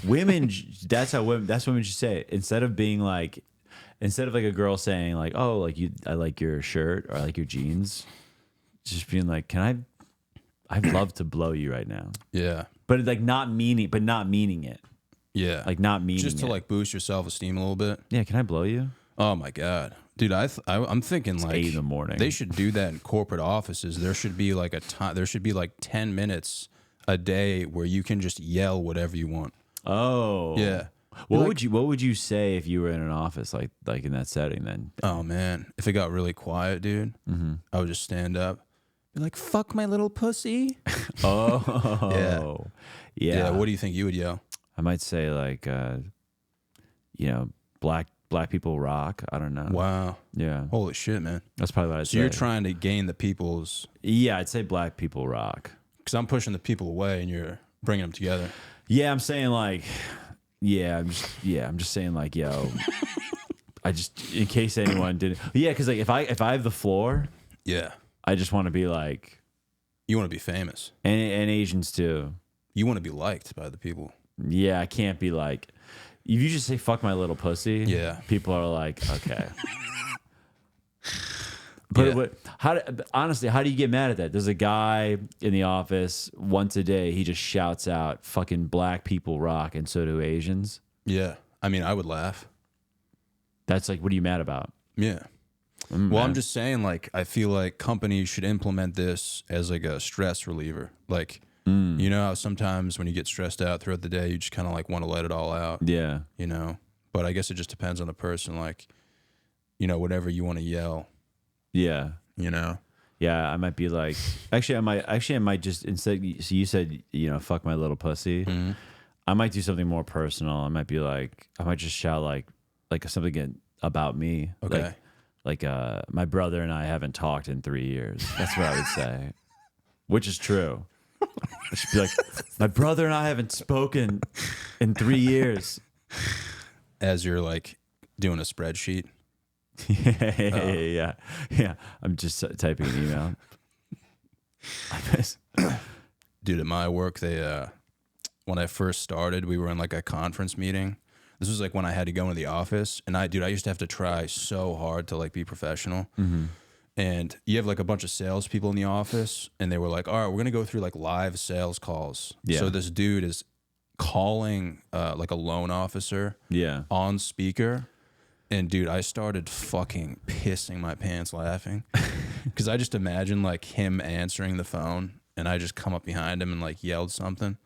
Women, that's women should say it. Instead of like a girl saying like, "Oh, like I like your shirt or I like your jeans," just being like, I'd love to blow you right now. Yeah. But like not meaning it. Yeah. Like not meaning just to it. like boost your self-esteem a little bit. Yeah, can I blow you? Oh my God. Dude, I'm thinking like 8 a.m. They should do that in corporate offices. There should be like there should be like 10 minutes a day where you can just yell whatever you want. Oh. Yeah. What would you say if you were in an office like in that setting then? Oh man, if it got really quiet, dude, I would just stand up, be like, "Fuck my little pussy." Oh. Yeah. What do you think you would yell? I might say like you know, black people rock. I don't know. Wow. Yeah. Holy shit, man. That's probably what I'd say. So you're trying to gain the people's... Yeah, I'd say black people rock. Because I'm pushing the people away and you're bringing them together. Yeah, I'm saying like... I'm just saying like, yo... I just... In case anyone didn't... Yeah, because like if I have the floor... Yeah. I just want to be like... You want to be famous. And Asians too. You want to be liked by the people. Yeah, I can't be like... If you just say "fuck my little pussy," yeah, people are like, "Okay." But honestly, how do you get mad at that? There's a guy in the office once a day. He just shouts out, "Fucking black people rock," and so do Asians. Yeah, I mean, I would laugh. That's like, what are you mad about? Yeah. Well, I'm just saying, like, I feel like companies should implement this as like a stress reliever, like. You know how sometimes when you get stressed out throughout the day, you just kind of like want to let it all out. Yeah. You know, but I guess it just depends on the person. Like, you know, whatever you want to yell. Yeah. You know. Yeah, I might be like, I might just instead. So you said, you know, "Fuck my little pussy." Mm-hmm. I might do something more personal. I might be like, I might just shout like something about me. Okay. Like my brother and I haven't talked in 3 years. That's what I would say, which is true. I should be like, my brother and I haven't spoken in 3 years. As you're like doing a spreadsheet. Yeah. I'm just typing an email. Dude, at my work, they when I first started, we were in like a conference meeting. This was like when I had to go into the office, and I used to have to try so hard to like be professional. Mm-hmm. And you have like a bunch of salespeople in the office, and they were like, "All right, we're gonna go through like live sales calls." Yeah. So this dude is calling like a loan officer, on speaker, and dude, I started fucking pissing my pants laughing because I just imagine like him answering the phone, and I just come up behind him and like yelled something.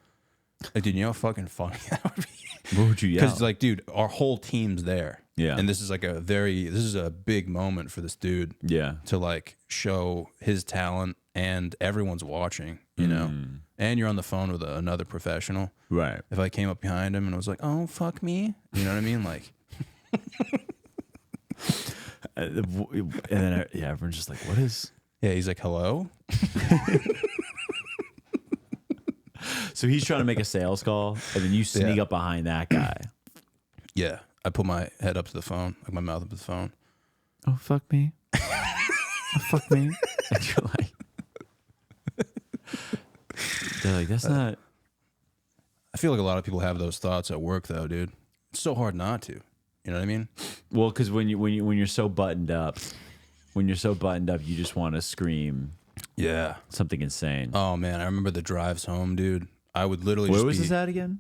Like, dude, you know how fucking funny that would be? What would you yell? Because like, dude, our whole team's there. Yeah. And this is like this is a big moment for this dude. Yeah. To like show his talent, and everyone's watching, you know? and you're on the phone with another professional. Right. If I came up behind him and was like, "Oh, fuck me," you know what I mean? Like, And then everyone's just like, "What is?" yeah, he's like, "Hello." So he's trying to make a sales call, and then you sneak up behind that guy. Yeah, I put my head up to the phone, like my mouth up to the phone. Oh, fuck me. Oh, fuck me. And you're like, they're like, that's not. I feel like a lot of people have those thoughts at work, though, dude. It's so hard not to. You know what I mean? Well, because when you're so buttoned up, you just want to scream. Yeah. Something insane. Oh man, I remember the drives home, dude. I would literally. Where was this at again?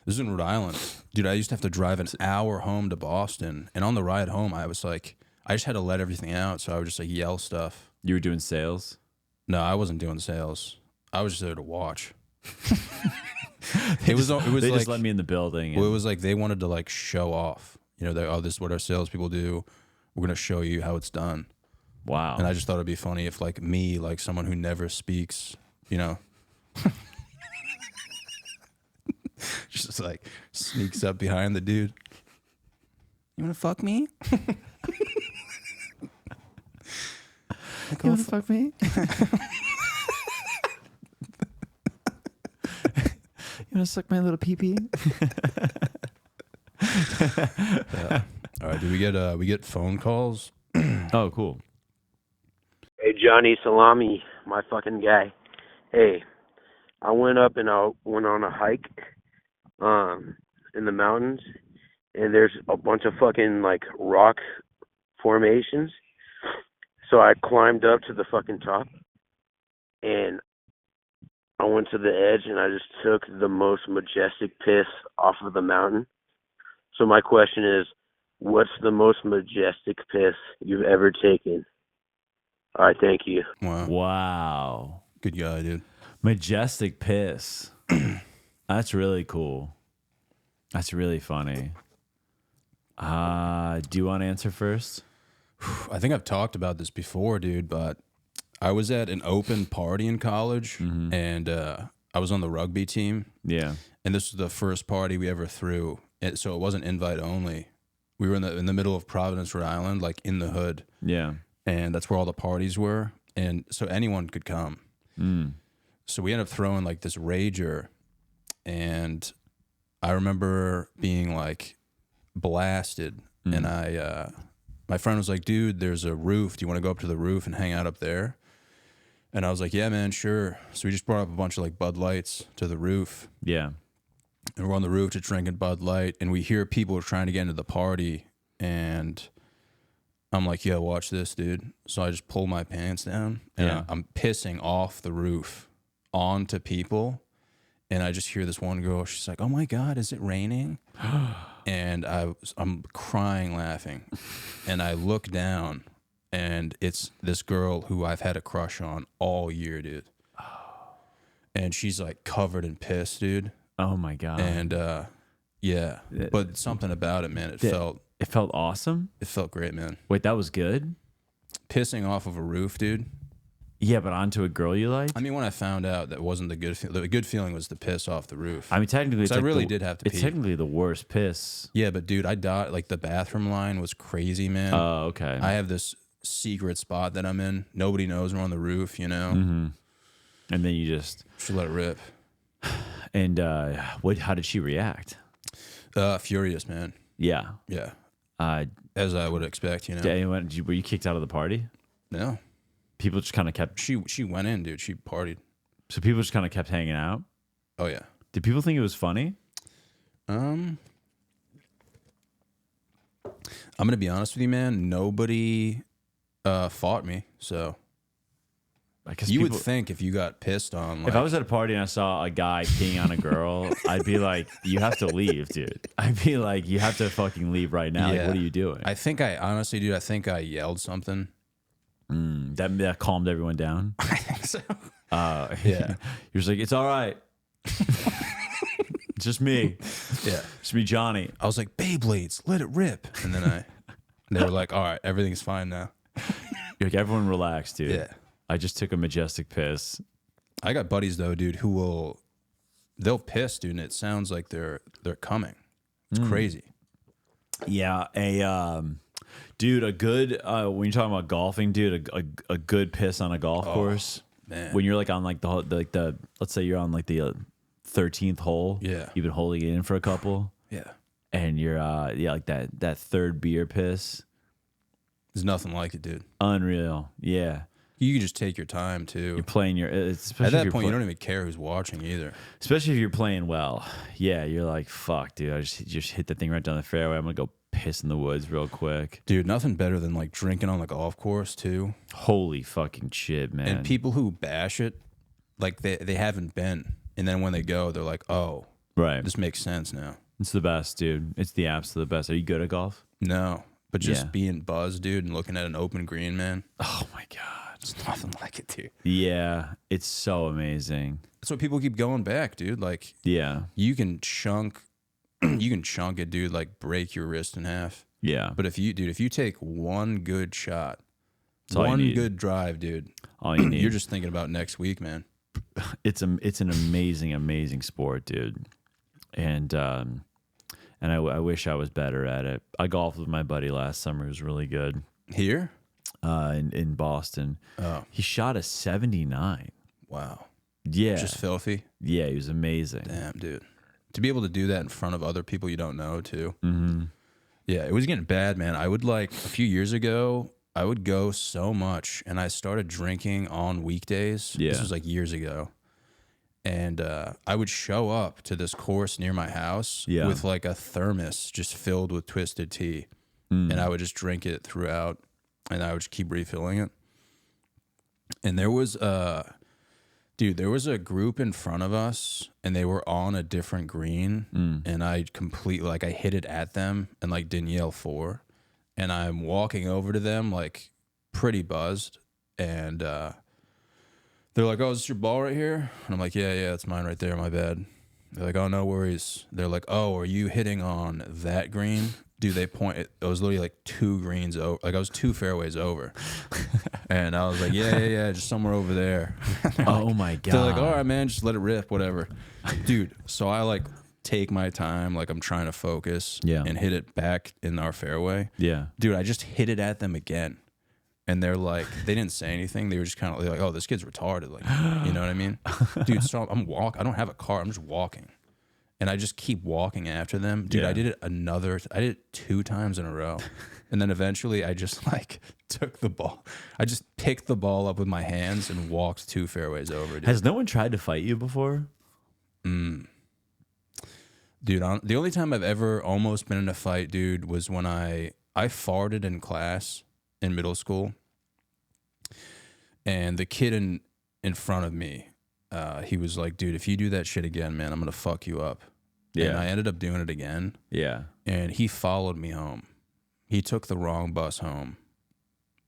This is in Rhode Island, dude. I used to have to drive an hour home to Boston, and on the ride home, I was like, I just had to let everything out, so I would just like yell stuff. You were doing sales? No, I wasn't doing sales. I was just there to watch. It was they like, just let me in the building. Well, it was like they wanted to like show off. You know, oh, this is what our salespeople do. We're gonna show you how it's done. Wow. And I just thought it'd be funny if like me, like someone who never speaks, you know, just like sneaks up behind the dude. You wanna fuck me? You wanna fuck me? You wanna suck my little pee-pee? All right, do we get phone calls? Oh, cool. Hey, Johnny Salami, my fucking guy. Hey, I went up and I went on a hike in the mountains, and there's a bunch of fucking, like, rock formations. So I climbed up to the fucking top, and I went to the edge, and I just took the most majestic piss off of the mountain. So my question is, what's the most majestic piss you've ever taken? All right, thank you. Wow. Good guy, dude. Majestic piss. That's really cool. That's really funny. Do you want to answer first? I think I've talked about this before, dude, but I was at an open party in college, and I was on the rugby team. Yeah. And this was the first party we ever threw. So it wasn't invite only. We were in the middle of Providence, Rhode Island, like in the hood. Yeah. And that's where all the parties were. And so anyone could come. So we ended up throwing like this rager. And I remember being like blasted. And my friend was like, dude, there's a roof. Do you want to go up to the roof and hang out up there? And I was like, yeah, man, sure. So we just brought up a bunch of like Bud Lights to the roof. Yeah. And we're on the roof just drinking Bud Light. And we hear people trying to get into the party. And I'm like, yo, watch this, dude. So I just pull my pants down. And I'm pissing off the roof onto people. And I just hear this one girl. She's like, oh, my God, is it raining? And I'm crying laughing. And I look down. And it's this girl who I've had a crush on all year, dude. And she's like covered in piss, dude. Oh my God. And yeah, but something about it, man. It felt awesome. It felt great, man. Wait, that was good? Pissing off of a roof, dude. Yeah, but onto a girl you liked? I mean, when I found out that wasn't the good feeling was to piss off the roof. I mean, technically, I really did have to pee. It's technically the worst piss. Yeah, but dude, I died. Like the bathroom line was crazy, man. Oh, okay. I have this secret spot that I'm in. Nobody knows we're on the roof, you know. And then you just let it rip. And how did she react? Furious, man. Yeah. Yeah. As I would expect, you know. Were you kicked out of the party? No. People just kind of kept. She went in, dude. She partied. So people just kind of kept hanging out. Oh yeah. Did people think it was funny? I'm gonna be honest with you, man. Nobody fought me, so. You would think if you got pissed on, like, if I was at a party and I saw a guy peeing on a girl, I'd be like, "You have to leave, dude." I'd be like, "You have to fucking leave right now." Yeah. Like, what are you doing? I think I honestly, dude. I think I yelled something. That calmed everyone down. I think so. Yeah. You're just like, "It's all right." Just me. Yeah. Just me, Johnny. I was like, Beyblades, let it rip. And then they were like, all right, everything's fine now. You're like, everyone relax, dude. Yeah. I just took a majestic piss. I got buddies though, dude, they'll piss, dude, and it sounds like they're coming. It's crazy. Yeah, dude, a good when you're talking about golfing, dude, a good piss on a golf course, man. when you're like on like the let's say you're on like the 13th hole, Yeah. you've been holding it in for a couple, Yeah. and you're like that third beer piss, There's nothing like it, dude. unreal. Yeah, You can just take your time too. you're playing especially At if that you're point, you don't even care who's watching either. especially if you're playing well. Yeah, you're like, fuck, dude, I just hit the thing right down the fairway. I'm gonna go piss in the woods real quick. Dude, nothing better than like drinking on the golf course too. Holy fucking shit, man. And people who bash it, like they haven't been. And then when they go, they're like, oh, right. this makes sense now. It's the best, dude. It's the absolute best. Are you good at golf? No. But just Yeah. being buzzed, dude, and looking at an open green, man. Oh my god. It's nothing like it, dude. Yeah, it's so amazing. That's why people keep going back, dude. Like Yeah. you can chunk it, dude, like break your wrist in half. Yeah. But if you take one good shot, That's all you one need. good drive, dude, All you need. you're just thinking about next week, man. It's an amazing sport, dude. And I wish I was better at it. I golfed with my buddy last summer. It was really good. Here? In Boston. Oh, He shot a 79. wow. Yeah. Just filthy. Yeah, he was amazing. Damn, dude. To be able to do that in front of other people you don't know, too. Mm-hmm. Yeah, it was getting bad, man. I would like a few years ago, I would go so much, and I started drinking on weekdays. Yeah. This was like years ago. And I would show up to this course near my house Yeah. with like a thermos just filled with twisted tea. And I would just drink it throughout, and I would just keep refilling it. And there was there was a group in front of us, and they were on a different green, and I completely, like, I hit it at them and, like, didn't yell for. And I'm walking over to them, like, pretty buzzed, and they're like, oh, is this your ball right here? And I'm like, yeah, it's mine right there, my bad. They're like, oh, no worries. They're like, oh, are you hitting on that green? Dude, they point, it was literally like 2 greens over, like I was 2 fairways over. And I was like, yeah, just somewhere over there. Oh my god. They're like, all right, man, just let it rip, whatever. Dude, so I like take my time, like I'm trying to focus and hit it back in our fairway. Yeah. Dude, I just hit it at them again. And they're like, they didn't say anything. They were just kind of like, oh, this kid's retarded. Like, you know what I mean? Dude, so I don't have a car. I'm just walking. And I just keep walking after them. Dude, Yeah. I did it 2 times in a row. And then eventually I just like took the ball. I just picked the ball up with my hands and walked 2 fairways over. Dude. Has no one tried to fight you before? Dude, the only time I've ever almost been in a fight, dude, was when I farted in class in middle school. And the kid in front of me, he was like, dude, if you do that shit again, man, I'm going to fuck you up. Yeah. And I ended up doing it again. Yeah. And he followed me home. He took the wrong bus home.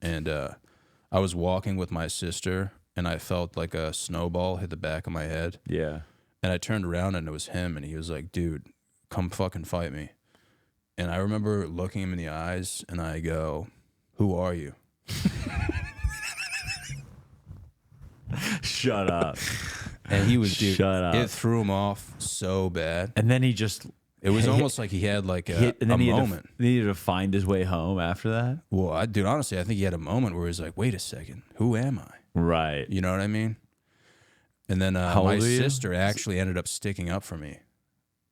And I was walking with my sister, and I felt like a snowball hit the back of my head. Yeah. And I turned around, and it was him, and he was like, dude, come fucking fight me. And I remember looking him in the eyes, and I go, who are you? Shut up. And he was, dude, Shut up. it threw him off so bad. And then he just It was almost like he had like a and then he moment. needed to find his way home after that. Well, dude, honestly, I think he had a moment where he was like, wait a second, who am I? Right. You know what I mean? And then How my old are you? sister actually ended up sticking up for me.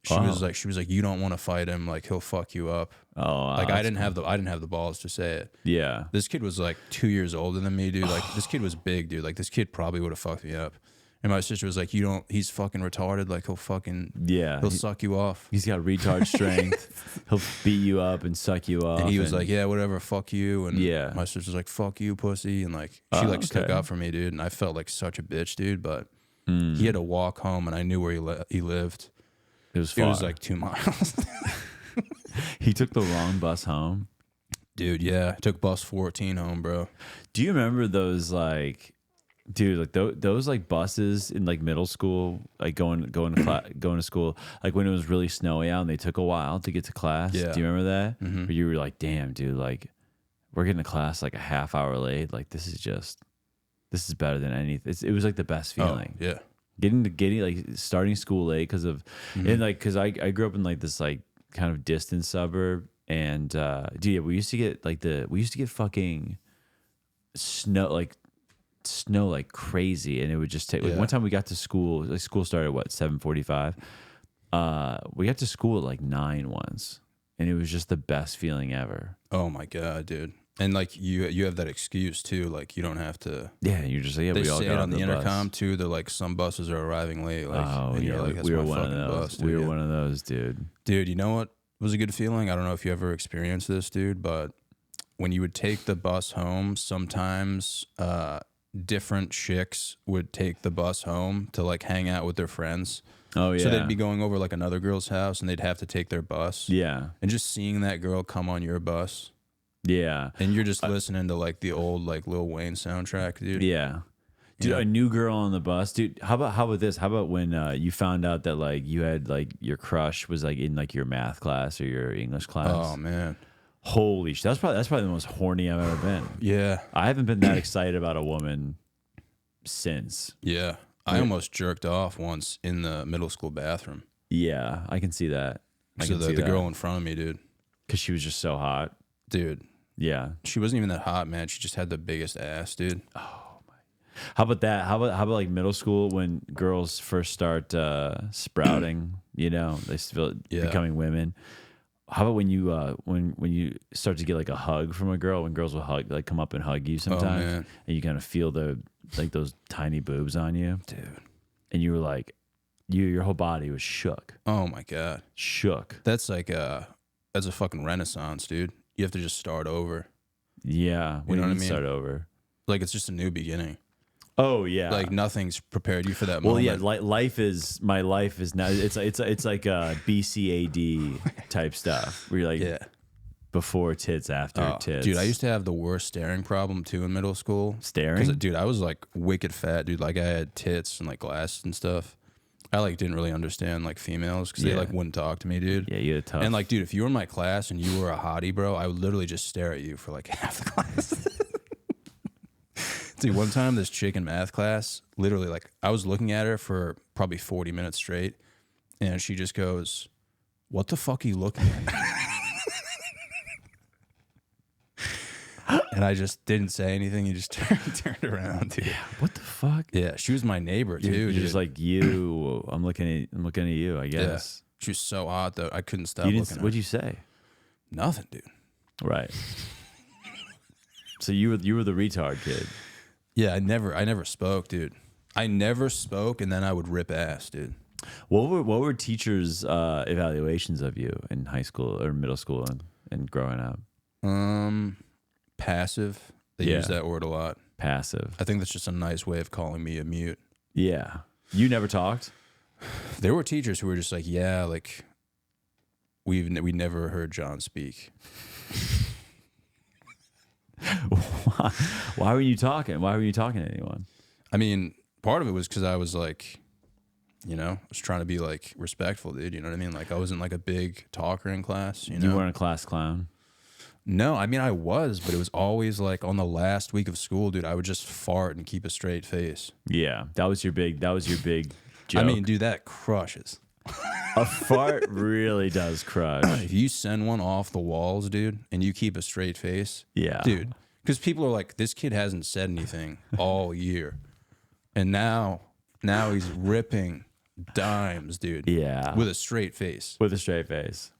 She Wow. was like, you don't want to fight him, like he'll fuck you up. Oh, Like I didn't have the balls to say it. Yeah. This kid was like 2 years older than me, dude. Like this kid was big, dude. Like this kid probably would have fucked me up. And my sister was like, he's fucking retarded. Like he'll suck you off. He's got retard strength. He'll beat you up and suck you up. And he was like, yeah, whatever, fuck you. And Yeah. my sister's like, fuck you, pussy. And like, she like stuck okay. up for me, dude. And I felt like such a bitch, dude. But Mm. he had to walk home, and I knew where he lived. It was It far. was like 2 miles. He took the wrong bus home. Dude, yeah. I took bus 14 home, bro. Do you remember those like, dude, like those like buses in like middle school, like going to school, like when it was really snowy out and they took a while to get to class? Yeah. Do you remember that? Mhm. Where you were like, damn, dude, like we're getting to class like a half hour late. Like this this is better than anything. It was like the best feeling. Oh, yeah. Getting like starting school late because of and like because I grew up in like this like kind of distant suburb and dude, yeah, we used to get fucking snow like crazy, and it would just take like one time we got to school, like school started at what 7:45. We got to school at like 9 once, and it was just the best feeling ever. Oh my god, dude. And like you have that excuse too, like you don't have to. Yeah, you're just like, yeah, They we all say got it on the bus. intercom too. They're like, some buses are arriving late. Like, Oh and yeah, you're like, that's we were my one of fucking those. bus, dude. We were Yeah. one of those, dude. Dude, you know what was a good feeling? I don't know if you ever experienced this, dude, but when you would take the bus home, sometimes different chicks would take the bus home to like hang out with their friends. Oh yeah. So they'd be going over like another girl's house and they'd have to take their bus. Yeah. And just seeing that girl come on your bus Yeah. and you're just listening to like the old like Lil Wayne soundtrack, dude. Yeah. Dude, Yeah. a new girl on the bus, dude. How about this? How about when you found out that like you had like your crush was like in like your math class or your English class? Oh man. Holy shit! That's probably the most horny I've ever been. Yeah. I haven't been that excited about a woman since. Yeah. I almost jerked off once in the middle school bathroom. Yeah, I can see that. I So can see the that. girl in front of me, dude. Because she was just so hot. Dude. Yeah. She wasn't even that hot, man. She just had the biggest ass, dude. How about that? How about like middle school when girls first start sprouting? You know, they still Yeah. becoming women. How about when you start to get like a hug from a girl? When girls will hug, like come up and hug you sometimes, man. and you kind of feel like those tiny boobs on you, Dude. and you were like, your whole body was shook, Oh my god. shook. That's like that's a fucking renaissance, dude. You have to just start over. Yeah, when know you what I mean? start over. Like it's just a new beginning. Oh yeah, Like nothing's prepared you for that well, moment. yeah, my life is now. It's like a BCAD type stuff where you're like Yeah. before tits, after Oh, tits. dude, I used to have the worst staring problem too in middle school. Staring? Dude, I was like wicked fat, dude. Like I had tits and like glasses and stuff. I like didn't really understand like females because they Yeah. like wouldn't talk to me, dude. Yeah, you had a tough. And like, dude, if you were in my class and you were a hottie, bro, I would literally just stare at you for like half the class. Dude, one time this chick in math class, literally like I was looking at her for probably 40 minutes straight, and she just goes, "What the fuck are you looking at?" And I just didn't say anything. He just turned around, dude. Yeah. what the fuck? She was my neighbor too. You're just dude. like you. I'm looking at you. I yeah. guess. She was so hot though. I couldn't stop You looking didn't. at What'd her. you say? Nothing, dude. Right. So you were the retard kid. Yeah, I never spoke, dude. I never spoke, and then I would rip ass, dude. What were teachers' evaluations of you in high school or middle school and growing up? Passive. They Yeah. use that word a lot. Passive. I think that's just a nice way of calling me a mute. Yeah. You never talked? There were teachers who were just like, yeah, like we never heard John speak. Why were you talking? Why were you talking to anyone? I mean, part of it was because I was like, you know, I was trying to be like respectful, dude. You know what I mean? Like I wasn't like a big talker in class. You know, You weren't a class clown. No, I mean I was, but it was always like on the last week of school, dude. I would just fart and keep a straight face. Yeah, that was your big joke. I mean, dude, that crushes. A fart really does crush. If you send one off the walls, dude, and you keep a straight face, Yeah. dude, because people are like, this kid hasn't said anything all year, and now he's ripping dimes, dude. Yeah. with a straight face. With a straight face.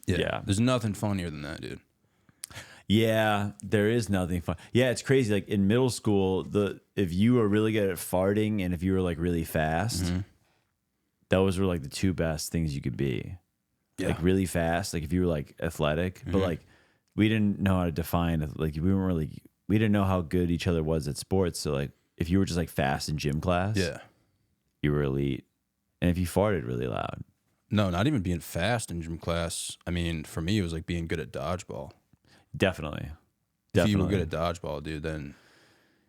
Yeah. There's nothing funnier than that, dude. Yeah, there is nothing fun. Yeah, it's crazy. Like in middle school, if you were really good at farting and if you were like really fast, those were like the two best things you could be. Yeah. Like really fast, like if you were like athletic, but like we didn't know how to define it. Like we didn't know how good each other was at sports. So like if you were just like fast in gym class, Yeah. you were elite. And if you farted really loud, No, not even being fast in gym class. I mean, for me, it was like being good at dodgeball. definitely. If you were good at dodgeball, dude, then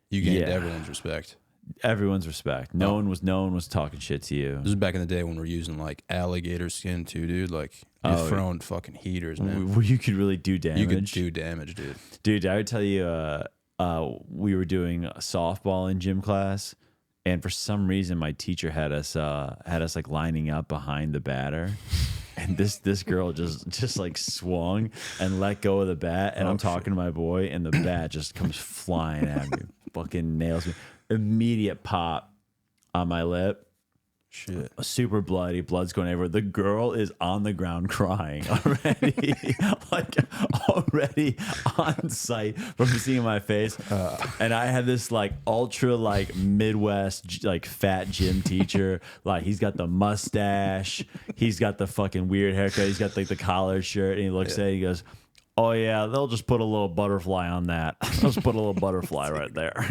you gained Yeah. everyone's respect. Everyone's respect. No one was talking shit to you. This is back in the day when we were using like alligator skin too, dude. Like you're throwing fucking heaters, man. Where you could really do You damage. could do damage, dude. Dude, I would tell you, we were doing softball in gym class, and for some reason my teacher had us like lining up behind the batter. And this girl just like swung and let go of the bat, and I'm talking to my boy, and the bat just comes flying at me, fucking nails me. Immediate pop on my lip. Shit. Super bloody, blood's going everywhere. The girl is on the ground crying already, like already on site from seeing my face. And I had this like ultra like Midwest like fat gym teacher. Like he's got the mustache, he's got the fucking weird haircut, he's got like the collared shirt, and he looks at it, he goes, "Oh yeah, they'll just put a little butterfly on that. They'll just put a little butterfly right there."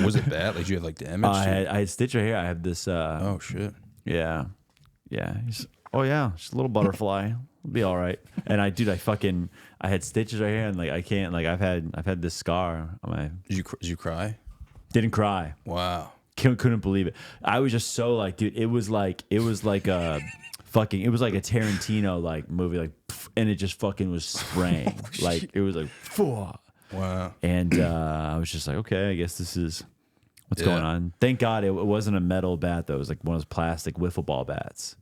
Was it bad? Like, did you have like damage? I had stitch right here. I have this. Oh shit. Yeah. Oh yeah, just a little butterfly. It'll be all right. And I had stitches right here, and like I can't, like I've had this scar on my. Did you cry? Didn't cry. Wow. Couldn't believe it. I was just so like, dude. It was like a fucking. It was like a Tarantino like movie, like, and it just fucking was spraying. Like it was like, Phew. Wow. And I was just like, okay, I guess this is what's going on. Thank God it wasn't a metal bat though. It was like one of those plastic wiffle ball bats.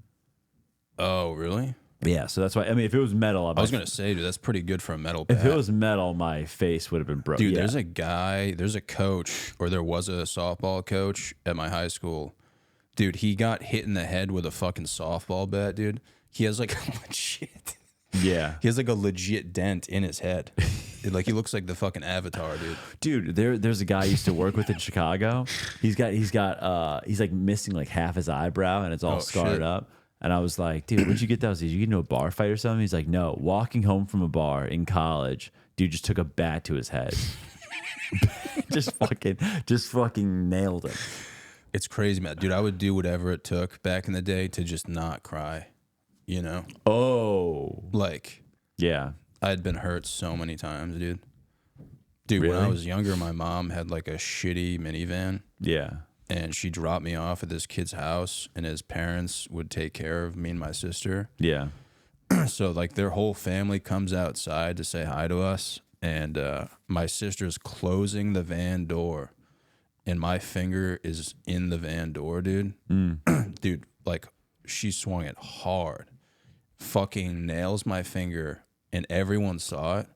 Oh really? Yeah. So that's why. I mean, if it was metal, I was gonna say, dude, that's pretty good for a metal bat. If it was metal, my face would have been broken. Dude, there's a coach, or there was a softball coach at my high school. Dude, he got hit in the head with a fucking softball bat, dude. He has like legit. Yeah. He has like a legit dent in his head. Like he looks like the fucking Avatar, dude. Dude, there's a guy I used to work with in Chicago. He's like missing like half his eyebrow, and it's all scarred up. And I was like, dude, where'd you get those? Did you get into a bar fight or something? He's like, no, walking home from a bar in college, dude just took a bat to his head. just fucking nailed him. It's crazy, man. Dude, I would do whatever it took back in the day to just not cry, you know? Oh. Like, yeah. I'd been hurt so many times, dude. Dude, Really? when I was younger, my mom had like a shitty minivan. Yeah. And she dropped me off at this kid's house, and his parents would take care of me and my sister. Yeah. So, like, their whole family comes outside to say hi to us, and my sister's closing the van door, and my finger is in the van door, dude. Dude, like, she swung it hard, fucking nails my finger, and everyone saw it.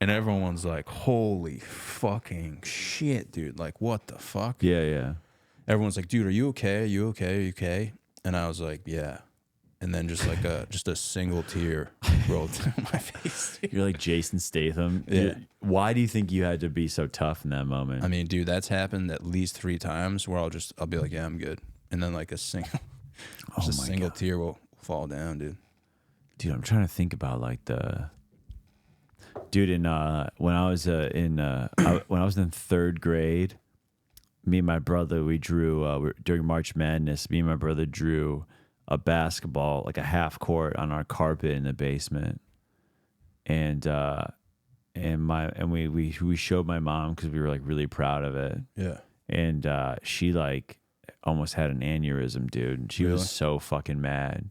And everyone's like, holy fucking shit, dude. Like, what the fuck? Yeah, yeah. Everyone's like, dude, are you okay? Are you okay? Are you okay? And I was like, yeah. And then just like a single tear rolled down my face. Dude. You're like Jason Statham. Yeah. Why do you think you had to be so tough in that moment? I mean, dude, that's happened at least 3 times where I'll be like, yeah, I'm good. And then like a single tear will fall down, dude. Dude, I'm trying to think about like when I was in 3rd grade, me and my brother, we drew during March Madness. Me and my brother drew a basketball, like a half court, on our carpet in the basement, and we showed my mom because we were like really proud of it. Yeah, and she like almost had an aneurysm, dude. And she was so fucking mad.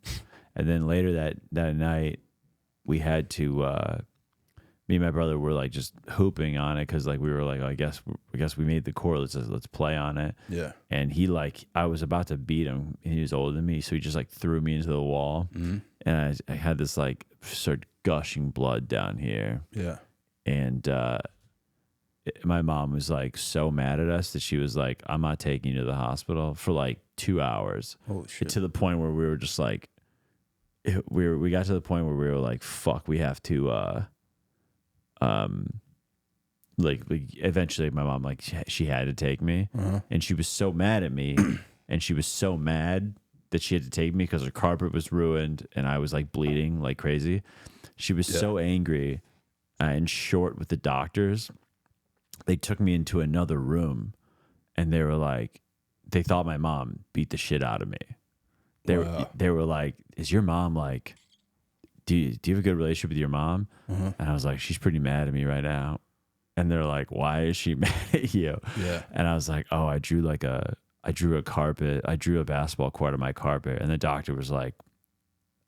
And then later that night, we had to. Me and my brother were like just hooping on it because like we were like, oh, I guess we made the court. Let's play on it. Yeah. And he like, I was about to beat him, and he was older than me, so he just like threw me into the wall, and I had this like started gushing blood down here. Yeah. And my mom was like so mad at us that she was like, I'm not taking you to the hospital for like 2 hours. Holy shit. To the point where we were just like, we got to the point where we were like, fuck, we have to. Like eventually my mom, like she had to take me, and she was so mad at me and she was so mad that she had to take me because her carpet was ruined and I was like bleeding like crazy. She was so angry and short with the doctors. They took me into another room, and they were like, they thought my mom beat the shit out of me. They were like, is your mom like, do you have a good relationship with your mom? And I was like, she's pretty mad at me right now. And they're like, why is she mad at you? Yeah. And I was like, oh, I drew a carpet. I drew a basketball court on my carpet. And the doctor was like,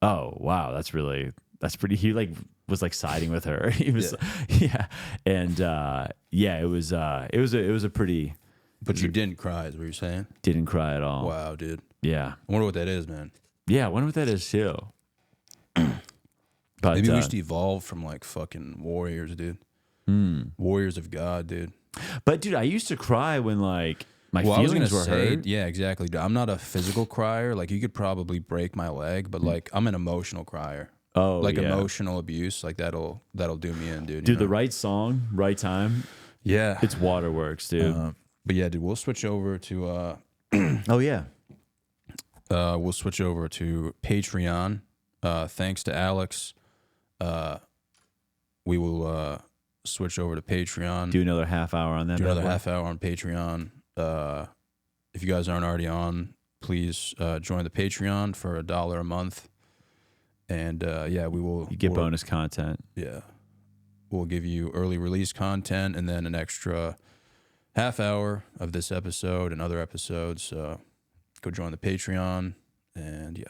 oh, wow, that's really that's pretty. He like was like siding with her. He was, yeah, and it was a pretty. But you didn't cry, is what you're saying? Didn't cry at all. Wow, dude. Yeah. I wonder what that is, man. Yeah, I wonder what that is too. But Maybe we should evolve from like fucking warriors, dude. Warriors of God, dude. But dude, I used to cry when like my I was feelings gonna were say, hurt. yeah, exactly. Dude. I'm not a physical crier. Like you could probably break my leg, but like I'm an emotional crier. Oh, Like yeah. emotional abuse, like that'll do me in, dude. Dude, the right song, right time. Yeah, It's Waterworks, dude. but yeah, dude. We'll switch over to Oh yeah. we'll switch over to Patreon. Thanks to Alex. We will switch over to Patreon. Do another half hour on that. Do bad another boy. half hour on Patreon. If you guys aren't already on, please join the Patreon for $1 a month. And yeah, we will. You get we'll- bonus content. Yeah, we'll give you early release content and then an extra half hour of this episode and other episodes. Go join the Patreon, and yeah.